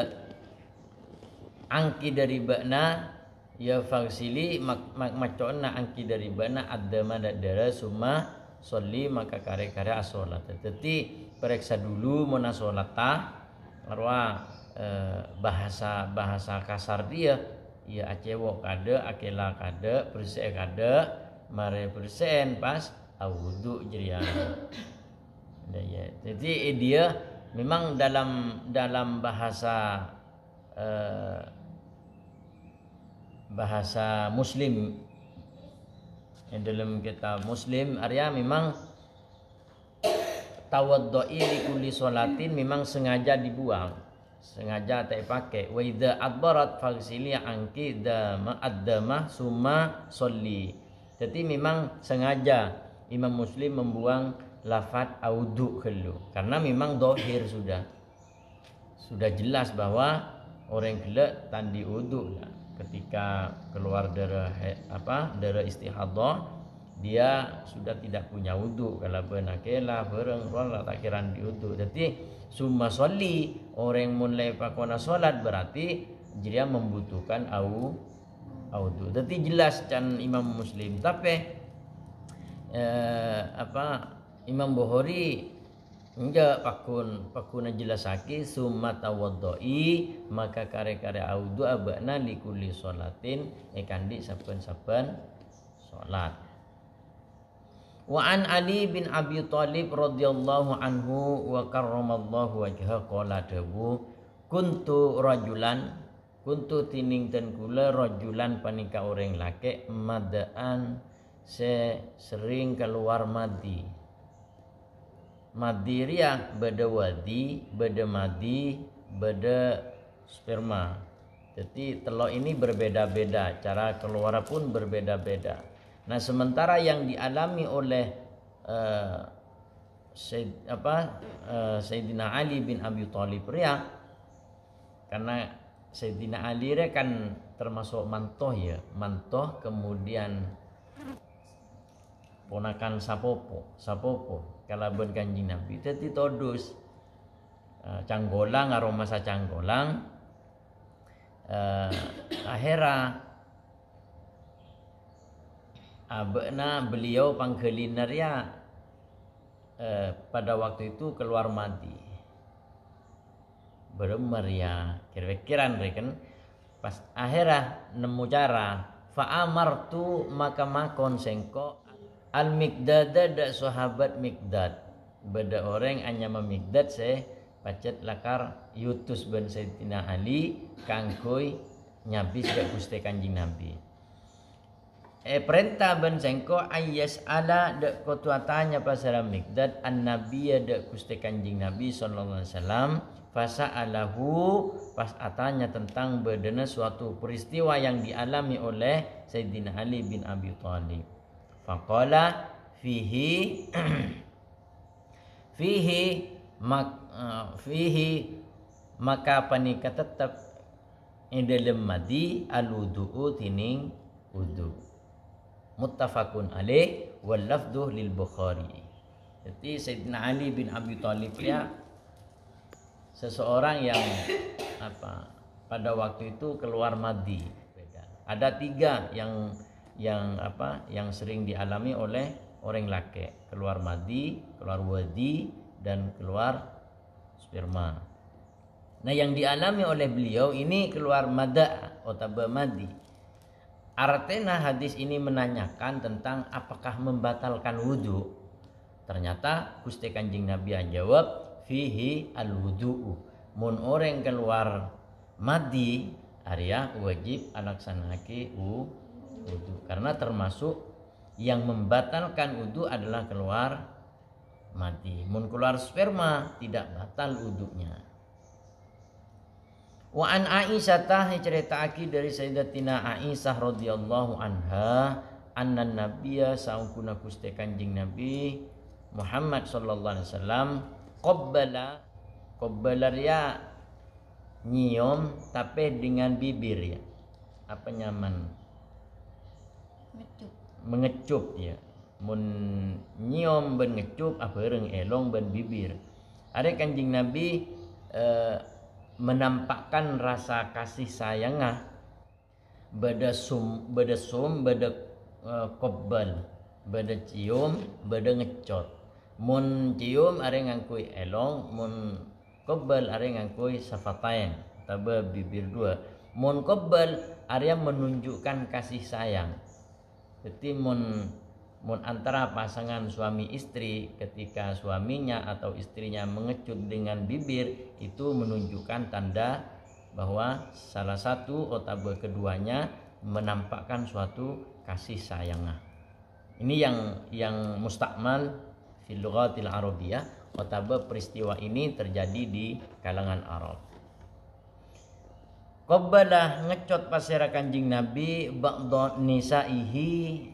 angki dari ba'na ya fagsili macona angki dari ba'na adama darah summa sholli maka kare-kare as-sholat. Jadi periksa dulu mana sholat arwah bahasa kasar dia ya acewok kada akela kada bersih kada mare bersen pas wudu jerian. Ya, jadi dia memang dalam bahasa muslim yang dalam kitab muslim Arya memang tawaddu'i li kulli sholatin memang sengaja dibuang, sengaja tak pakai. Wa idza adbarat faghsili anki dama summa sholli. Jadi memang sengaja Imam Muslim membuang lafaz audu dulu karena memang dohir sudah jelas bahwa orang gelak tandi wudu ketika keluar darah istihadah dia sudah tidak punya wudu, kalau benakela bareng rola takkiran di wudu. Jadi summa sholli orang mulai pakona salat berarti dia membutuhkan wudu. Jadi jelas can Imam Muslim. Tapi Imam Bukhari enggak pakuna jelasake summa tawaddoi maka kare-kare wudu abana likulli sholatin kandi saben-saben salat. Wa an Ali bin Abi Thalib radhiyallahu anhu wa karramallahu wajha qala dawu kuntu tining ten kula rajulan panika orang laki madaan sering keluar madi ria beda wadi beda madi beda sperma. Jadi telur ini berbeda-beda, cara keluar pun berbeda-beda. Nah, sementara yang dialami oleh Sayyidina Ali bin Abi Thalib ria, karena Sayyidina Ali ria kan termasuk mantoh kemudian ponakan sapopo kalaban Kanjeng Nabi jadi todus canggolang arom masa canggolang akhirnya abena beliau pangkelinaria pada waktu itu keluar madi beremaria kira-kira reken pas akhirnya nemu cara fa'amartu maka makon sengko al Miqdad da sahabat Miqdad beda orang hanya memikdad pacet lakar yutus ben Sayyidina Ali kangkoi nyabis gak Gusti Kanjeng Nabi. Perintah ben sengko ayas ala dak kotuatanya pasara Miqdad an nabiyya dak Gusti Kanjeng Nabi sallallahu alaihi wasallam fasa'alahu pas atanya tentang bedana suatu peristiwa yang dialami oleh Sayyidina Ali bin Abi Thalib. Faqala fihi maka panika tetap dalam madi al-wudu'u tining wudu. Muttafaqun alaih wal lafdhu lil Bukhari. Jadi Sayyidina Ali bin Abi Thalib ya seseorang yang pada waktu itu keluar madi. Ada 3 yang sering dialami oleh orang laki, keluar madi, keluar wadi, dan keluar sperma. Nah, yang dialami oleh beliau ini keluar mada atau madi. Artinya hadis ini menanyakan tentang apakah membatalkan wudu. Ternyata Gusti Kanjeng Nabi jawab fihi al-wudu'u. Mun orang keluar madi Arya wajib alaksanaki wudu, karena termasuk yang membatalkan wudu adalah keluar madi. Mun keluar sperma tidak batal wudunya. Wa an Aisyah ceritaake dari Sayyidatina Aisyah radhiyallahu anha anna nabiyya saungkuna Gusti Kanjeng Nabi Muhammad sallallahu alaihi wasallam qabbala ya nyium tapi dengan bibir ya. Apa nyaman? Mengecup ya. Mun nyium ben ngecup apeureng elong ben bibir. Ada Kanjeng Nabi menampakkan rasa kasih sayangah beda qabbal, beda cium, beda ngecot. Mun cium are ngangkui elong, mun qabbal are ngangkui safatain, taba bibir 2. Mun qabbal are menunjukkan kasih sayang. Jadi mun antara pasangan suami istri ketika suaminya atau istrinya mengecut dengan bibir itu menunjukkan tanda bahwa salah satu atau keduanya menampakkan suatu kasih sayangah. Ini yang mustakmal fil lughatil arabiyah, atau peristiwa ini terjadi di kalangan Arab. Qabbalah ngecot pasira Kanjeng Nabi ba'dha nisaihi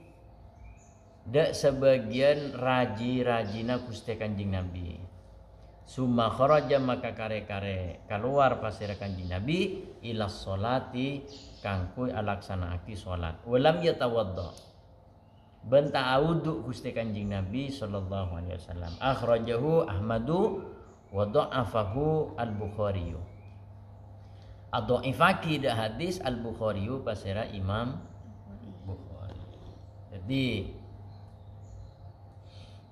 dak sebagian raji-rajina Gusti Kanjeng Nabi. Summa kharaja maka kare-kare keluar pasira Kanjeng Nabi ila sholati kangku alaksanaaki salat. Walam yatawadda. Benta wudu Gusti Kanjeng Nabi sallallahu alaihi wasallam. Akhrajahu Ahmadu wa dha'afahu Al-Bukhari. Adhaifaki da hadis Al-Bukhari pasira Imam Bukhari. Jadi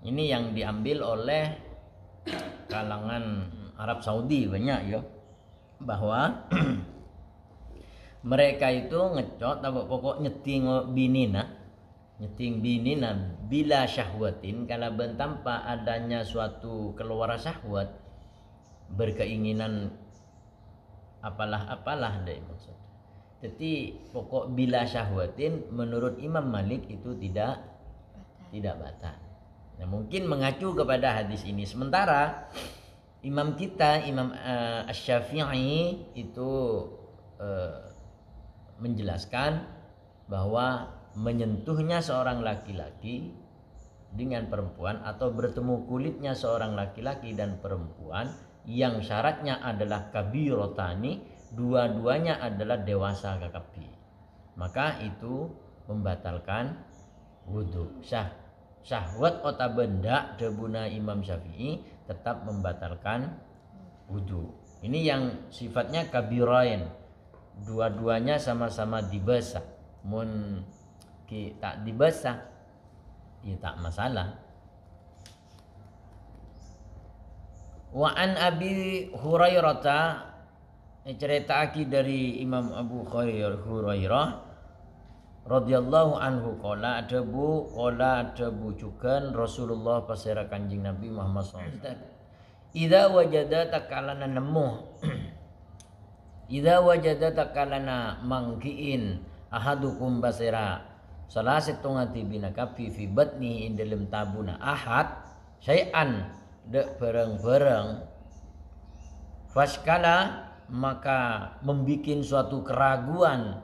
ini yang diambil oleh kalangan Arab Saudi banyak ya, bahwa mereka itu ngecot atau pokok nyeting binina bila syahwatin, kalau tanpa adanya suatu keluar syahwat, berkeinginan apalah deh maksud. Jadi pokok bila syahwatin menurut Imam Malik itu tidak batal. Nah, mungkin mengacu kepada hadis ini. Sementara imam kita, Imam Asy-Syafi'i itu menjelaskan bahwa menyentuhnya seorang laki-laki dengan perempuan atau bertemu kulitnya seorang laki-laki dan perempuan yang syaratnya adalah kabirotani, dua-duanya adalah dewasa kakapi, maka itu membatalkan wudu. Syahwat otak benda debuna Imam Syafi'i tetap membatalkan wudu. Ini yang sifatnya kabirain, dua-duanya sama-sama dibasah. Mun tak dibasah ya tak masalah. Wa an Abi Hurairah ceritaake dari Imam Abu Hurairah radhiyallahu anhu qala adabu cukan Rasulullah pasira Kanjeng Nabi Muhammad SAW. Idza wajada takalana nemu idza wajada takalana mangkiin ahadukum basira salah setungati binakapi fi batni dalam tabuna ahad syai'an dek bareng-bareng faskala maka membikin suatu keraguan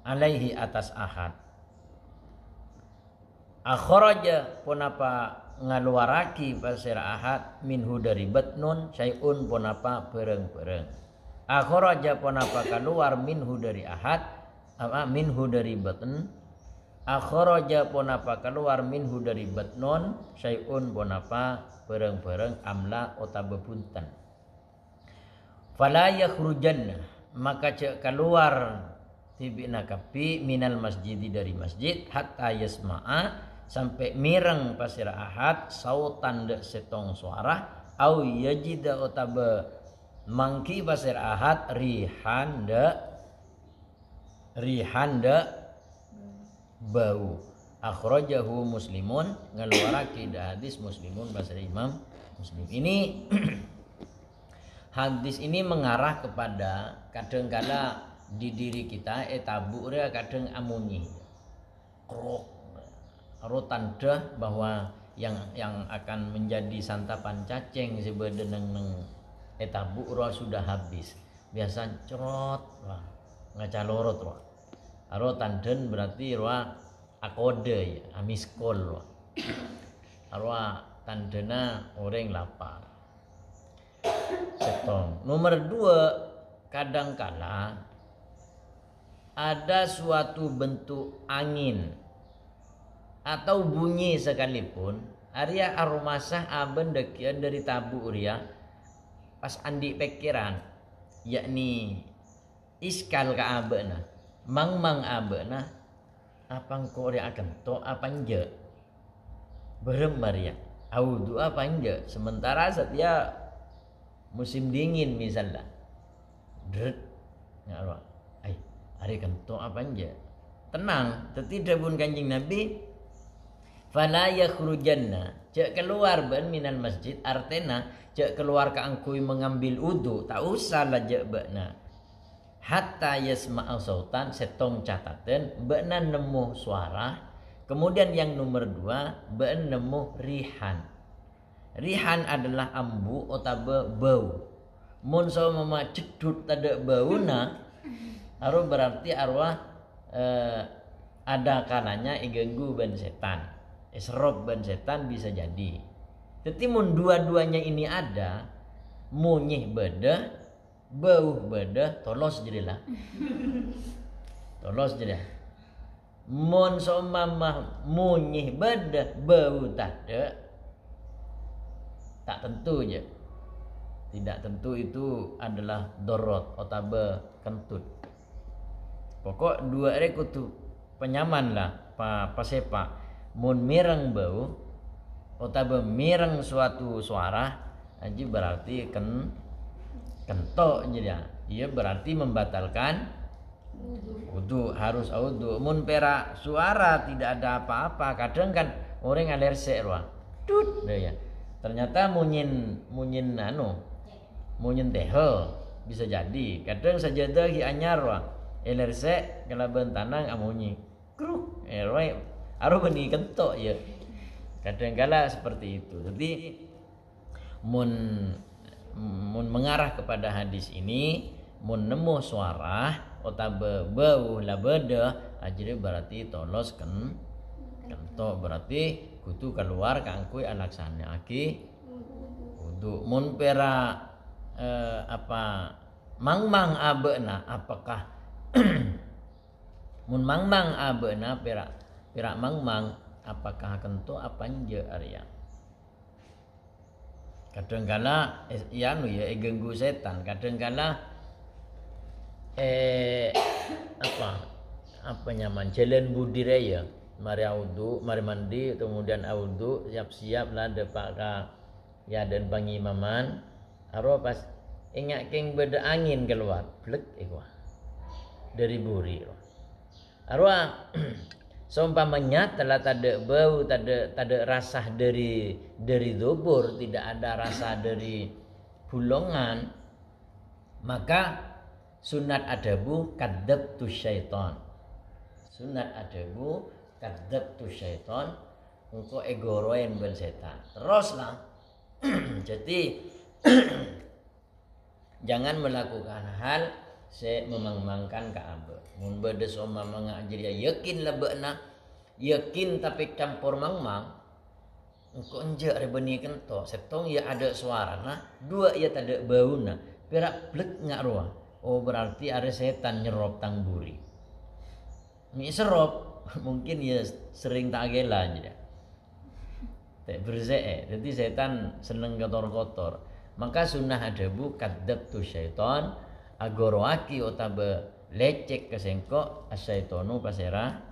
alaihi atas ahad Akhraja pun apa ngaluaraki pasir ahad minhu dari batnun syai'un pun apa pereng-pereng. Akhraja pun apa keluar minhu dari ahad apa minhu dari batn. Akhraja pun apa keluar minhu dari batnun syai'un pun apa pereng-pereng amla otabe punten. Fala yakhrujanna maka cek keluar tibina kapi minal masjidi dari masjid hatta yasma'a sampai mireng pasir ahad sautan de setong suara au yajida otabe mangki pasir ahad rihan de bau. Akhrajahu muslimun ngeluarake hadis muslimun pasir Imam Muslim. Ini hadis ini mengarah kepada kadang-kala di diri kita tabu dia kadang amunyi krok tanda bahwa yang akan menjadi santapan cacing sebenarnya tabu roh sudah habis biasa cerot lah ngacalorot roh tanden berarti roh akode ya amiskol roh tandena orang lapar setong. Nomor 2, kadangkala ada suatu bentuk angin atau bunyi sekalipun Arya aromasah aben dekian dari tabu Uria pas andi pikiran yakni iskal ka abena mang abena apang Korea akan to apa nje berem Maria audu apa nje sementara setia musim dingin misalnya dret ngaruh hari kan to apa nje tenang tidak pun kanjing Nabi fala yakhrujanna cek keluar ben minal masjid artena cek keluar ke angkui mengambil wudu tak usah lah cek bekna hatta yasma'u sautan setong catatan bekna nemu suara. Kemudian yang nomor 2 bekna nemu rihan adalah ambu otabe bau mun mama cedut tada bauna aru berarti arwah ada kalanya iganggu ben setan esrob ben setan bisa jadi. Jadi mun dua-duanya ini ada, munyih beda, bau beda, tolos jadilah. Tolos jadi. Mun somamah munyih beda, bau tak tentu je. Tidak tentu itu adalah dorot otabe kentut. Pokok dua kutu penyaman lah pasepa. Mun mireng bau otabe mireng suatu suara aja berarti kentok jadi ia berarti membatalkan wudu harus wudu. Mun pera suara tidak ada apa-apa kadang kan orang alergi roh tut ya ternyata munyin tehel bisa jadi kadang sajadah hi anyar roh alergi kalaban tanang amunyi kruk aru beni kentok ya kadang-kala seperti itu. Jadi mun mengarah kepada hadis ini mun nemu suara otabe bau labeda ajre berarti tolos kentok berarti kudu keluar kangkui alaksana aki wudu. Mun pera mang abeuna apakah mun mang abeuna pera mang apakah kento apa nje Arya kadangkala ganggu setan kadangkala apa nyaman jalan budi raya mari audu mari mandi kemudian audu siap-siap lah depak ya dan pangimaman aro pas ingat keng beda angin keluar blek dari buri aro seumpamanya telah ada bau, ada rasa dari dubur, tidak ada rasa dari bulungan, maka sunat adabu kadzabtu syaiton. Sunat adabu kadzabtu syaiton engko egoroen ben setan. Teruslah. Jadi jangan melakukan hal memangmangkan Ka'bah. Mun bade soma mangajir yakin lebena yakin tapi campur mang-mang engko enjak rebeni kento setong ya ada suara nah dua ya tak ada bauna perak blek ngak ruah oh berarti ada setan nyerop tangburi mi serop mungkin ya sering tak agela aja tak berzee jadi setan seneng kotor-kotor maka sunnah ada bu kadzab tu syaiton agoroaki otabe lecek kesengko asyaitonu pasera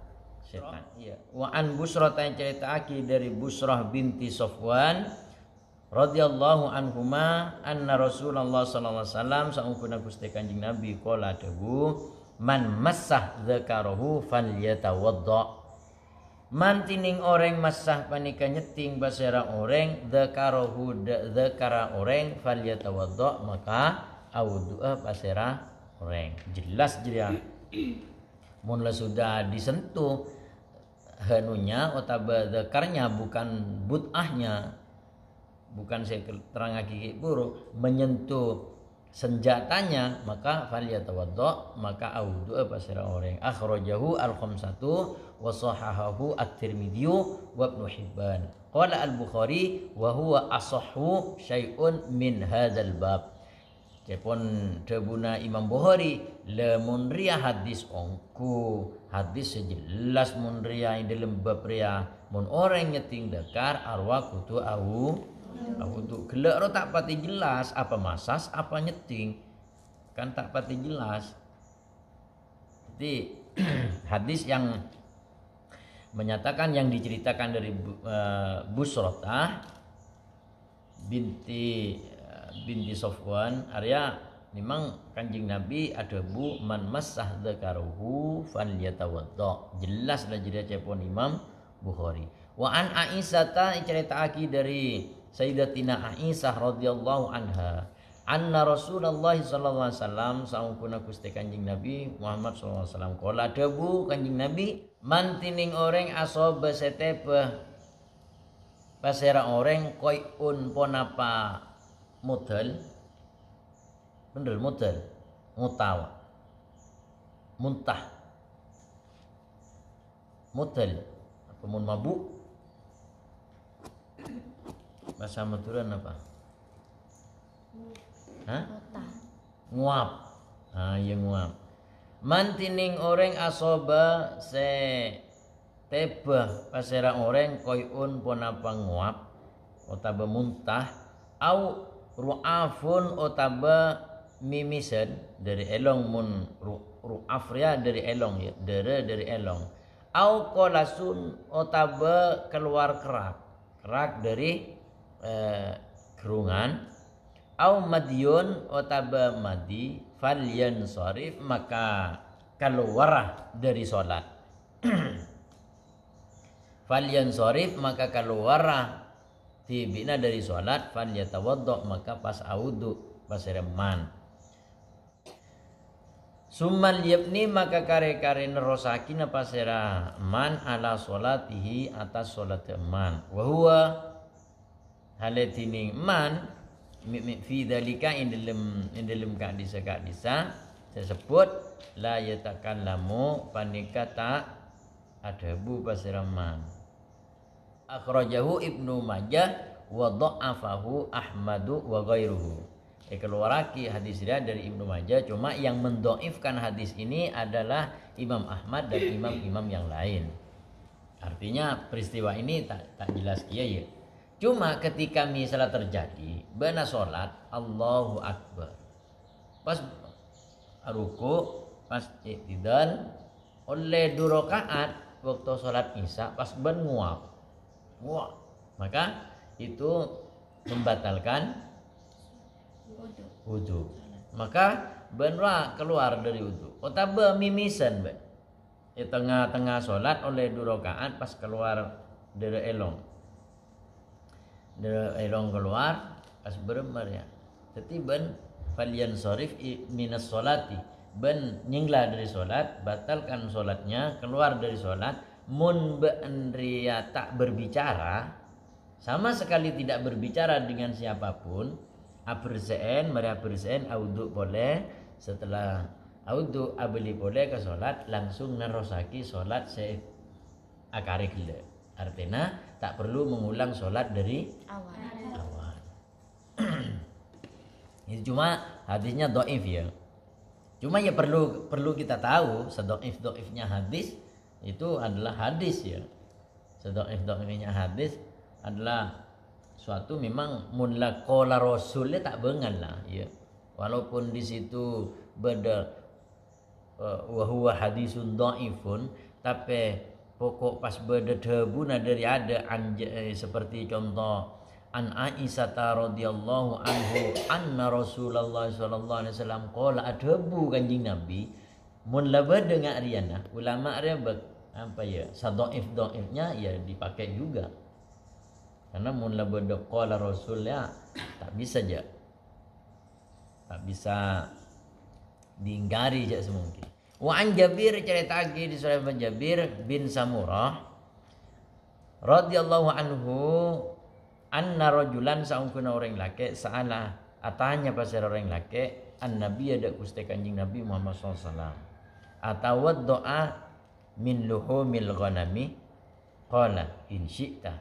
setan. Iya. Wa an Busrah yang ceritaake dari Busrah binti Safwan radhiyallahu anhuma anna Rasulullah sallallahu alaihi wasallam saungkuna Gusti Kanjeng Nabi qala dawu man massah dzakarahu falyatawadda. Man tining orang massah panika nyeting basara orang dzakarahu dzakara orang falyatawadda maka awdu'a pasera orang. Jelas dia. Mun sudah disentuh hanunya otaba zakarnya bukan but'ahnya bukan saya terang hakiki buruk menyentuh senjatanya maka falyatawadda maka awdu'a pasira orang akhrajahu al-khamsatu wa sahahahu at-Tirmidzi wa Ibnu Hibban qala al-Bukhari wa huwa asahhu syai'un min hadzal bab Cepon debuna Imam Bukhari lamun ria hadis ongku hadis sejelas mun ria yang dalam bab ria mun orang nyeting dekar arwah kudu tu gelak ro tak pati jelas apa masas apa nyeting kan tak pati jelas jadi hadis yang menyatakan yang diceritakan dari Busrah binti Safwan Arya memang Kanjeng Nabi ada bu man massah dzakaruhu falyatawadda jelas lah jadi cepon Imam Bukhari wa an Aisyah ta ceritaake dari Sayyidatina Aisyah radhiyallahu anha anna Rasulullah sallallahu alaihi wasallam saungkuna Gusti Kanjeng Nabi Muhammad sallallahu alaihi wasallam qala dawu Kanjeng Nabi man tining orang asoba setepe pasera orang koyun ponapa modal bener modal mutawa muntah modal apa mun mabuk bahasa Maturan apa nguap ya nguap mantining orang asoba se tebah pasera orang koyun ponapa nguap otaba muntah au ru'afun otaba mimisan dari elong mun ru'afria dari elong ya dari elong au qolasun otaba keluar kerak dari kerungan au madyun otaba madi falyan sharif maka keluar dari salat falyan sharif maka keluar tibina dari salat fal yatawadda maka pas audu pas reman summal yabni maka kare-kare nerosakin pas man ala salatihi atas salat man wa huwa halatining man fi dzalika in dalam kadisa tersebut la yatakallamu panikata adabu pas man akhrajahu Ibnu Majah wa dha'afahu Ahmadu wa ghairuhu. Keluaraki hadis dia dari Ibnu Majah cuma yang mendhaifkan hadis ini adalah Imam Ahmad dan imam-imam yang lain. Artinya peristiwa ini tak jelas kiai ya. Cuma ketika misalnya terjadi bana salat Allahu Akbar. Pas ruku, pas i'tidal oleh 2 rakaat waktu salat Isya pas ben nguap. Wah, maka itu membatalkan wudu. Maka benra keluar dari wudu. Otaba mimisan be. Di tengah-tengah salat oleh 2 rakaat pas keluar dari elong. Dari elong keluar pas beremar ya. Jadi ben falian sharif minas salati. Ben nyingla dari salat, batalkan salatnya, keluar dari salat. Mun be'endria tak berbicara sama sekali tidak berbicara dengan siapapun aberseen audu boleh setelah audu abeli boleh ke salat langsung nerosaki salat akare gele. Artinya tak perlu mengulang sholat dari awal. awal. Itu cuma hadisnya dhaif ya. Cuma ya perlu kita tahu sedoif-doifnya hadis itu adalah hadis ya. Sedoif-doifnya hadis adalah suatu memang mun la qala rasulnya tak bengal lah ya. Walaupun di situ beda wa huwa hadisun dhaifun, tapi pokok pas beda debuna dari ada seperti contoh an Aisyah radhiyallahu anhu anna Rasulullah sallallahu alaihi wasallam qala adhabu kanjing Nabi mun laba dengan ariana ulama area apa ya sadhaif-dhaifnya ya dipakai juga karena mun laba qala Rasul ya tak bisa diingkari aja semungkin. Wa an Jabir cerita lagi di surah Jabir bin Samurah radhiyallahu anhu anna rajulan saungkuna orang laki saala atanya pasir orang laki an nabi ada kuste kanjing Nabi Muhammad SAW atawad doa min luhumil ghanami qala in syi'ta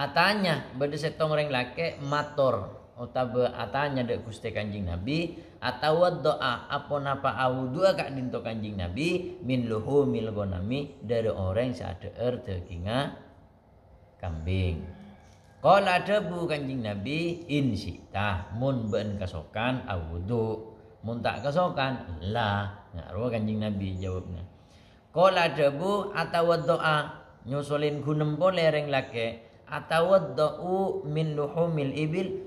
atanya bade setong orang laki mator utabe atanya dek kuste kanjing Nabi atawad doa apa napa awudua kak dinto kanjing Nabi min luhumil ghanami dari orang sadeer daginga kambing. Qala debu kanjing Nabi in syi'ta mun ben kasokan awudu mun tak kasokan lah ngaruh kanjing Nabi jawabnya. Qala debu atawaddoa nyusulin gunem pole reng lake atawaddau min luhumil ibil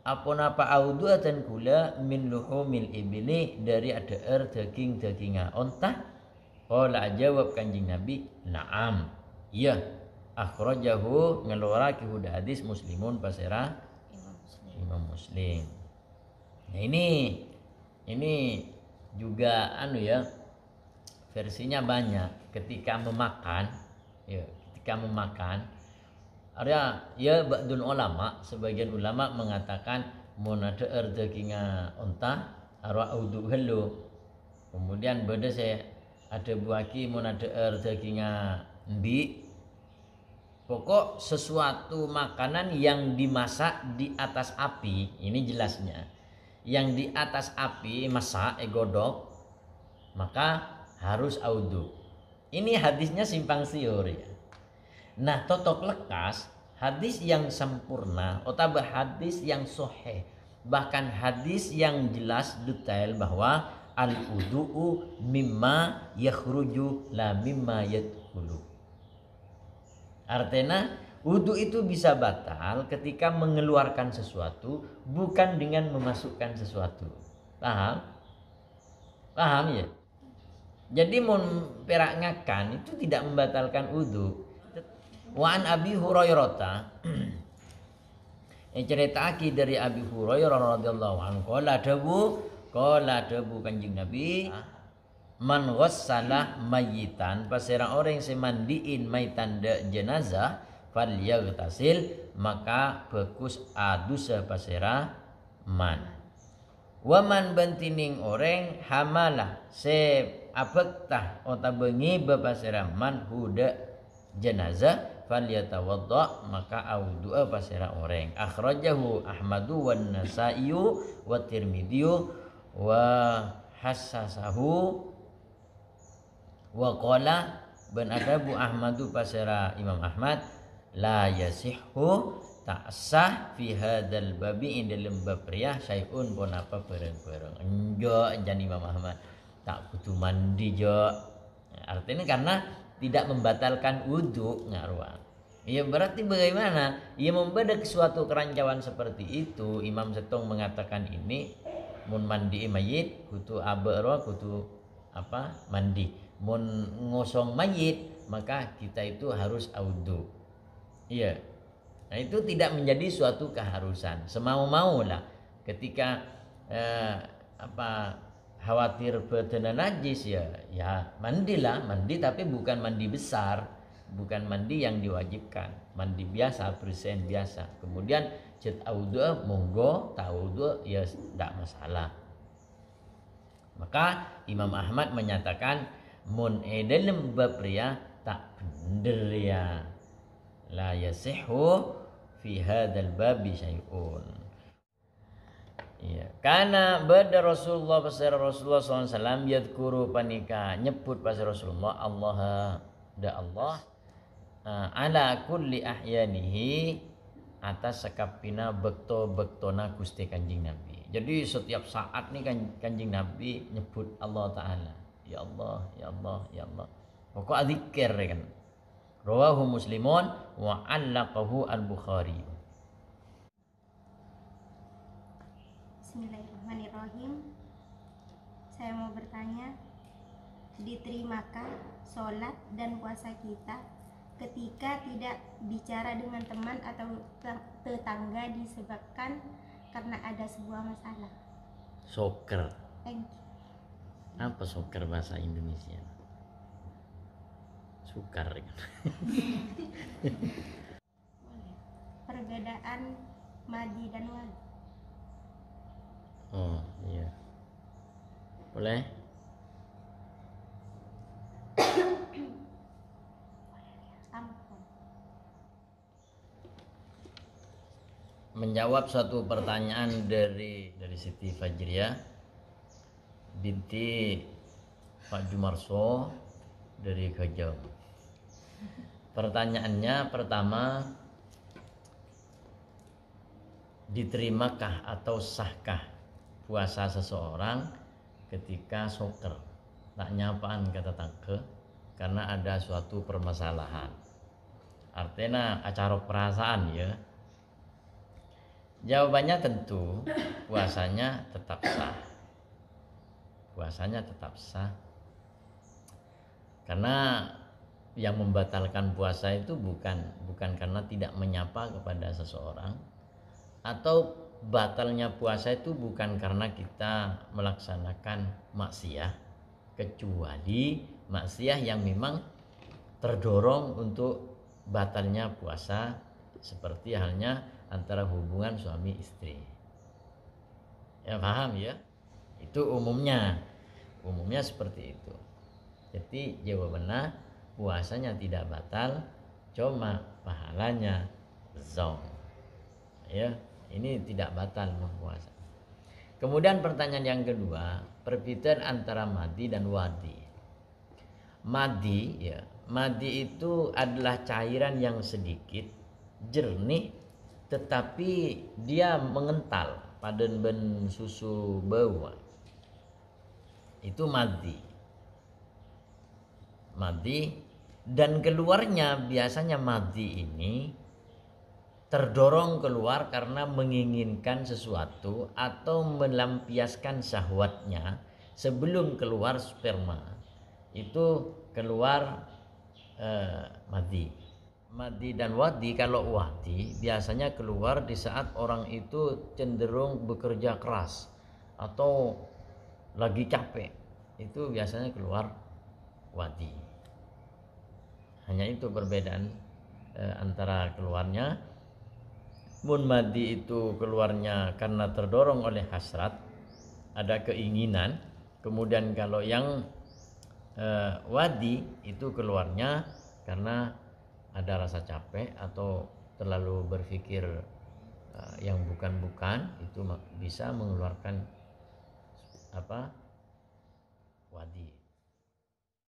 apa napa awudu dan kula min luhumil ibili dari adeer daging-daginga onta. Qala jawab kanjing Nabi na'am iya. Akhrajahu ngeluarake huda hadis Muslimun pasera Imam Muslim. Nah ini juga ya versinya banyak ketika memakan ada ya ba'dul ulama sebagian ulama mengatakan mun ada daginga unta arwa udu helu kemudian beda saya ada buaki mun ada daginga mbi. Pokok sesuatu makanan yang dimasak di atas api, ini jelasnya. Yang di atas api masak godok, maka harus audu. Ini hadisnya simpang siur ya. Nah, totok lekas hadis yang sempurna, atau hadis yang sahih, bahkan hadis yang jelas detail bahwa al-udu'u mimma yakhruju la mimma yadkhulu. Artinya wudu itu bisa batal ketika mengeluarkan sesuatu bukan dengan memasukkan sesuatu. Paham? Paham ya? Jadi perak ngakan itu tidak membatalkan wudu. Wa an Abi Hurairah cerita dari Abi Hurairah radhiyallahu anhu qala dabu kanjing Nabi man ghassala mayitan pasera orang yang semandiin maitan de jenazah falyaghtasil maka bagus adusa pasera man waman bantining orang hamalah se abektah ota bengi bapasera man huda jenazah falyatawadda maka awdu'a pasera orang. Akhrajahu Ahmadu wan Nasaiyu wa Tirmidzi wa hassasahu wa qala ban adabu Ahmadu pasera Imam Ahmad la yasihhu tak sah fi hadzal babi ing dalam bab riyah syai'un pun apa bareng-bareng enjo jan Imam Ahmad tak kudu mandi jo artinya karena tidak membatalkan wudu ngaruh. Ya berarti bagaimana? Ya membedak suatu kerancawan seperti itu Imam Setong mengatakan ini mun mandi mayit kudu abero kudu apa mandi. Mun ngosong mayit maka kita itu harus wudu. Iya. Nah itu tidak menjadi suatu keharusan. Semau-mau lah ketika khawatir badan najis ya mandilah mandi tapi bukan mandi besar, bukan mandi yang diwajibkan, mandi biasa persen biasa. Kemudian cet wudu monggo, tak wudu ya tidak masalah. Maka Imam Ahmad menyatakan mun dalam bab riya tak bener ya, la yasihhu fi hadzal babi syai'un. Iya, karena bada Rasulullah pasal Rasulullah SAW yadkuru panika nyebut pasal Rasulullah Allah da Allah ala kulli ahyanihi atas sekapina bekto-bektona Gusti Kanjeng Nabi. Jadi setiap saat nih Kanjeng Nabi nyebut Allah Ta'ala. Ya Allah, ya Allah, ya Allah. Pokok zikir kan. Rawahu Muslimun wa 'allaqahu Al-Bukhari. Bismillahirrahmanirrahim. Saya mau bertanya, diterimakah sholat dan puasa kita ketika tidak bicara dengan teman atau tetangga disebabkan karena ada sebuah masalah? Soker. Thank you. Apa soker bahasa Indonesia? Sukar kan? Perbedaan madi dan wadi. Oh iya. Boleh? Ampun. Menjawab suatu pertanyaan dari Siti Fajriah binti Pak Jumarso dari Kajau. Pertanyaannya pertama, diterimakah atau sahkah puasa seseorang ketika soker? Tak nyapaan kata tangke karena ada suatu permasalahan. Artinya acara perasaan ya. Jawabannya tentu puasanya tetap sah. Puasanya tetap sah. Karena yang membatalkan puasa itu bukan karena tidak menyapa kepada seseorang, atau batalnya puasa itu bukan karena kita melaksanakan maksiat, kecuali maksiat yang memang terdorong untuk batalnya puasa, seperti halnya antara hubungan suami istri. Ya paham ya? Itu umumnya seperti itu. Jadi jawabannya puasanya tidak batal, cuma pahalanya zong. Ya, ini tidak batal puasa. Kemudian pertanyaan yang kedua, perbedaan antara madi dan wadi. Madi itu adalah cairan yang sedikit jernih, tetapi dia mengental pada ben susu bawah. Itu madi. Dan keluarnya biasanya madi ini terdorong keluar karena menginginkan sesuatu atau melampiaskan syahwatnya sebelum keluar sperma. Itu keluar madi dan wadi. Kalau wadi biasanya keluar di saat orang itu cenderung bekerja keras atau lagi capek, itu biasanya keluar wadi. Hanya itu perbedaan antara keluarnya. Mun madi itu keluarnya karena terdorong oleh hasrat, ada keinginan. Kemudian kalau yang wadi itu keluarnya karena ada rasa capek atau terlalu berpikir yang bukan-bukan, itu bisa mengeluarkan wadi.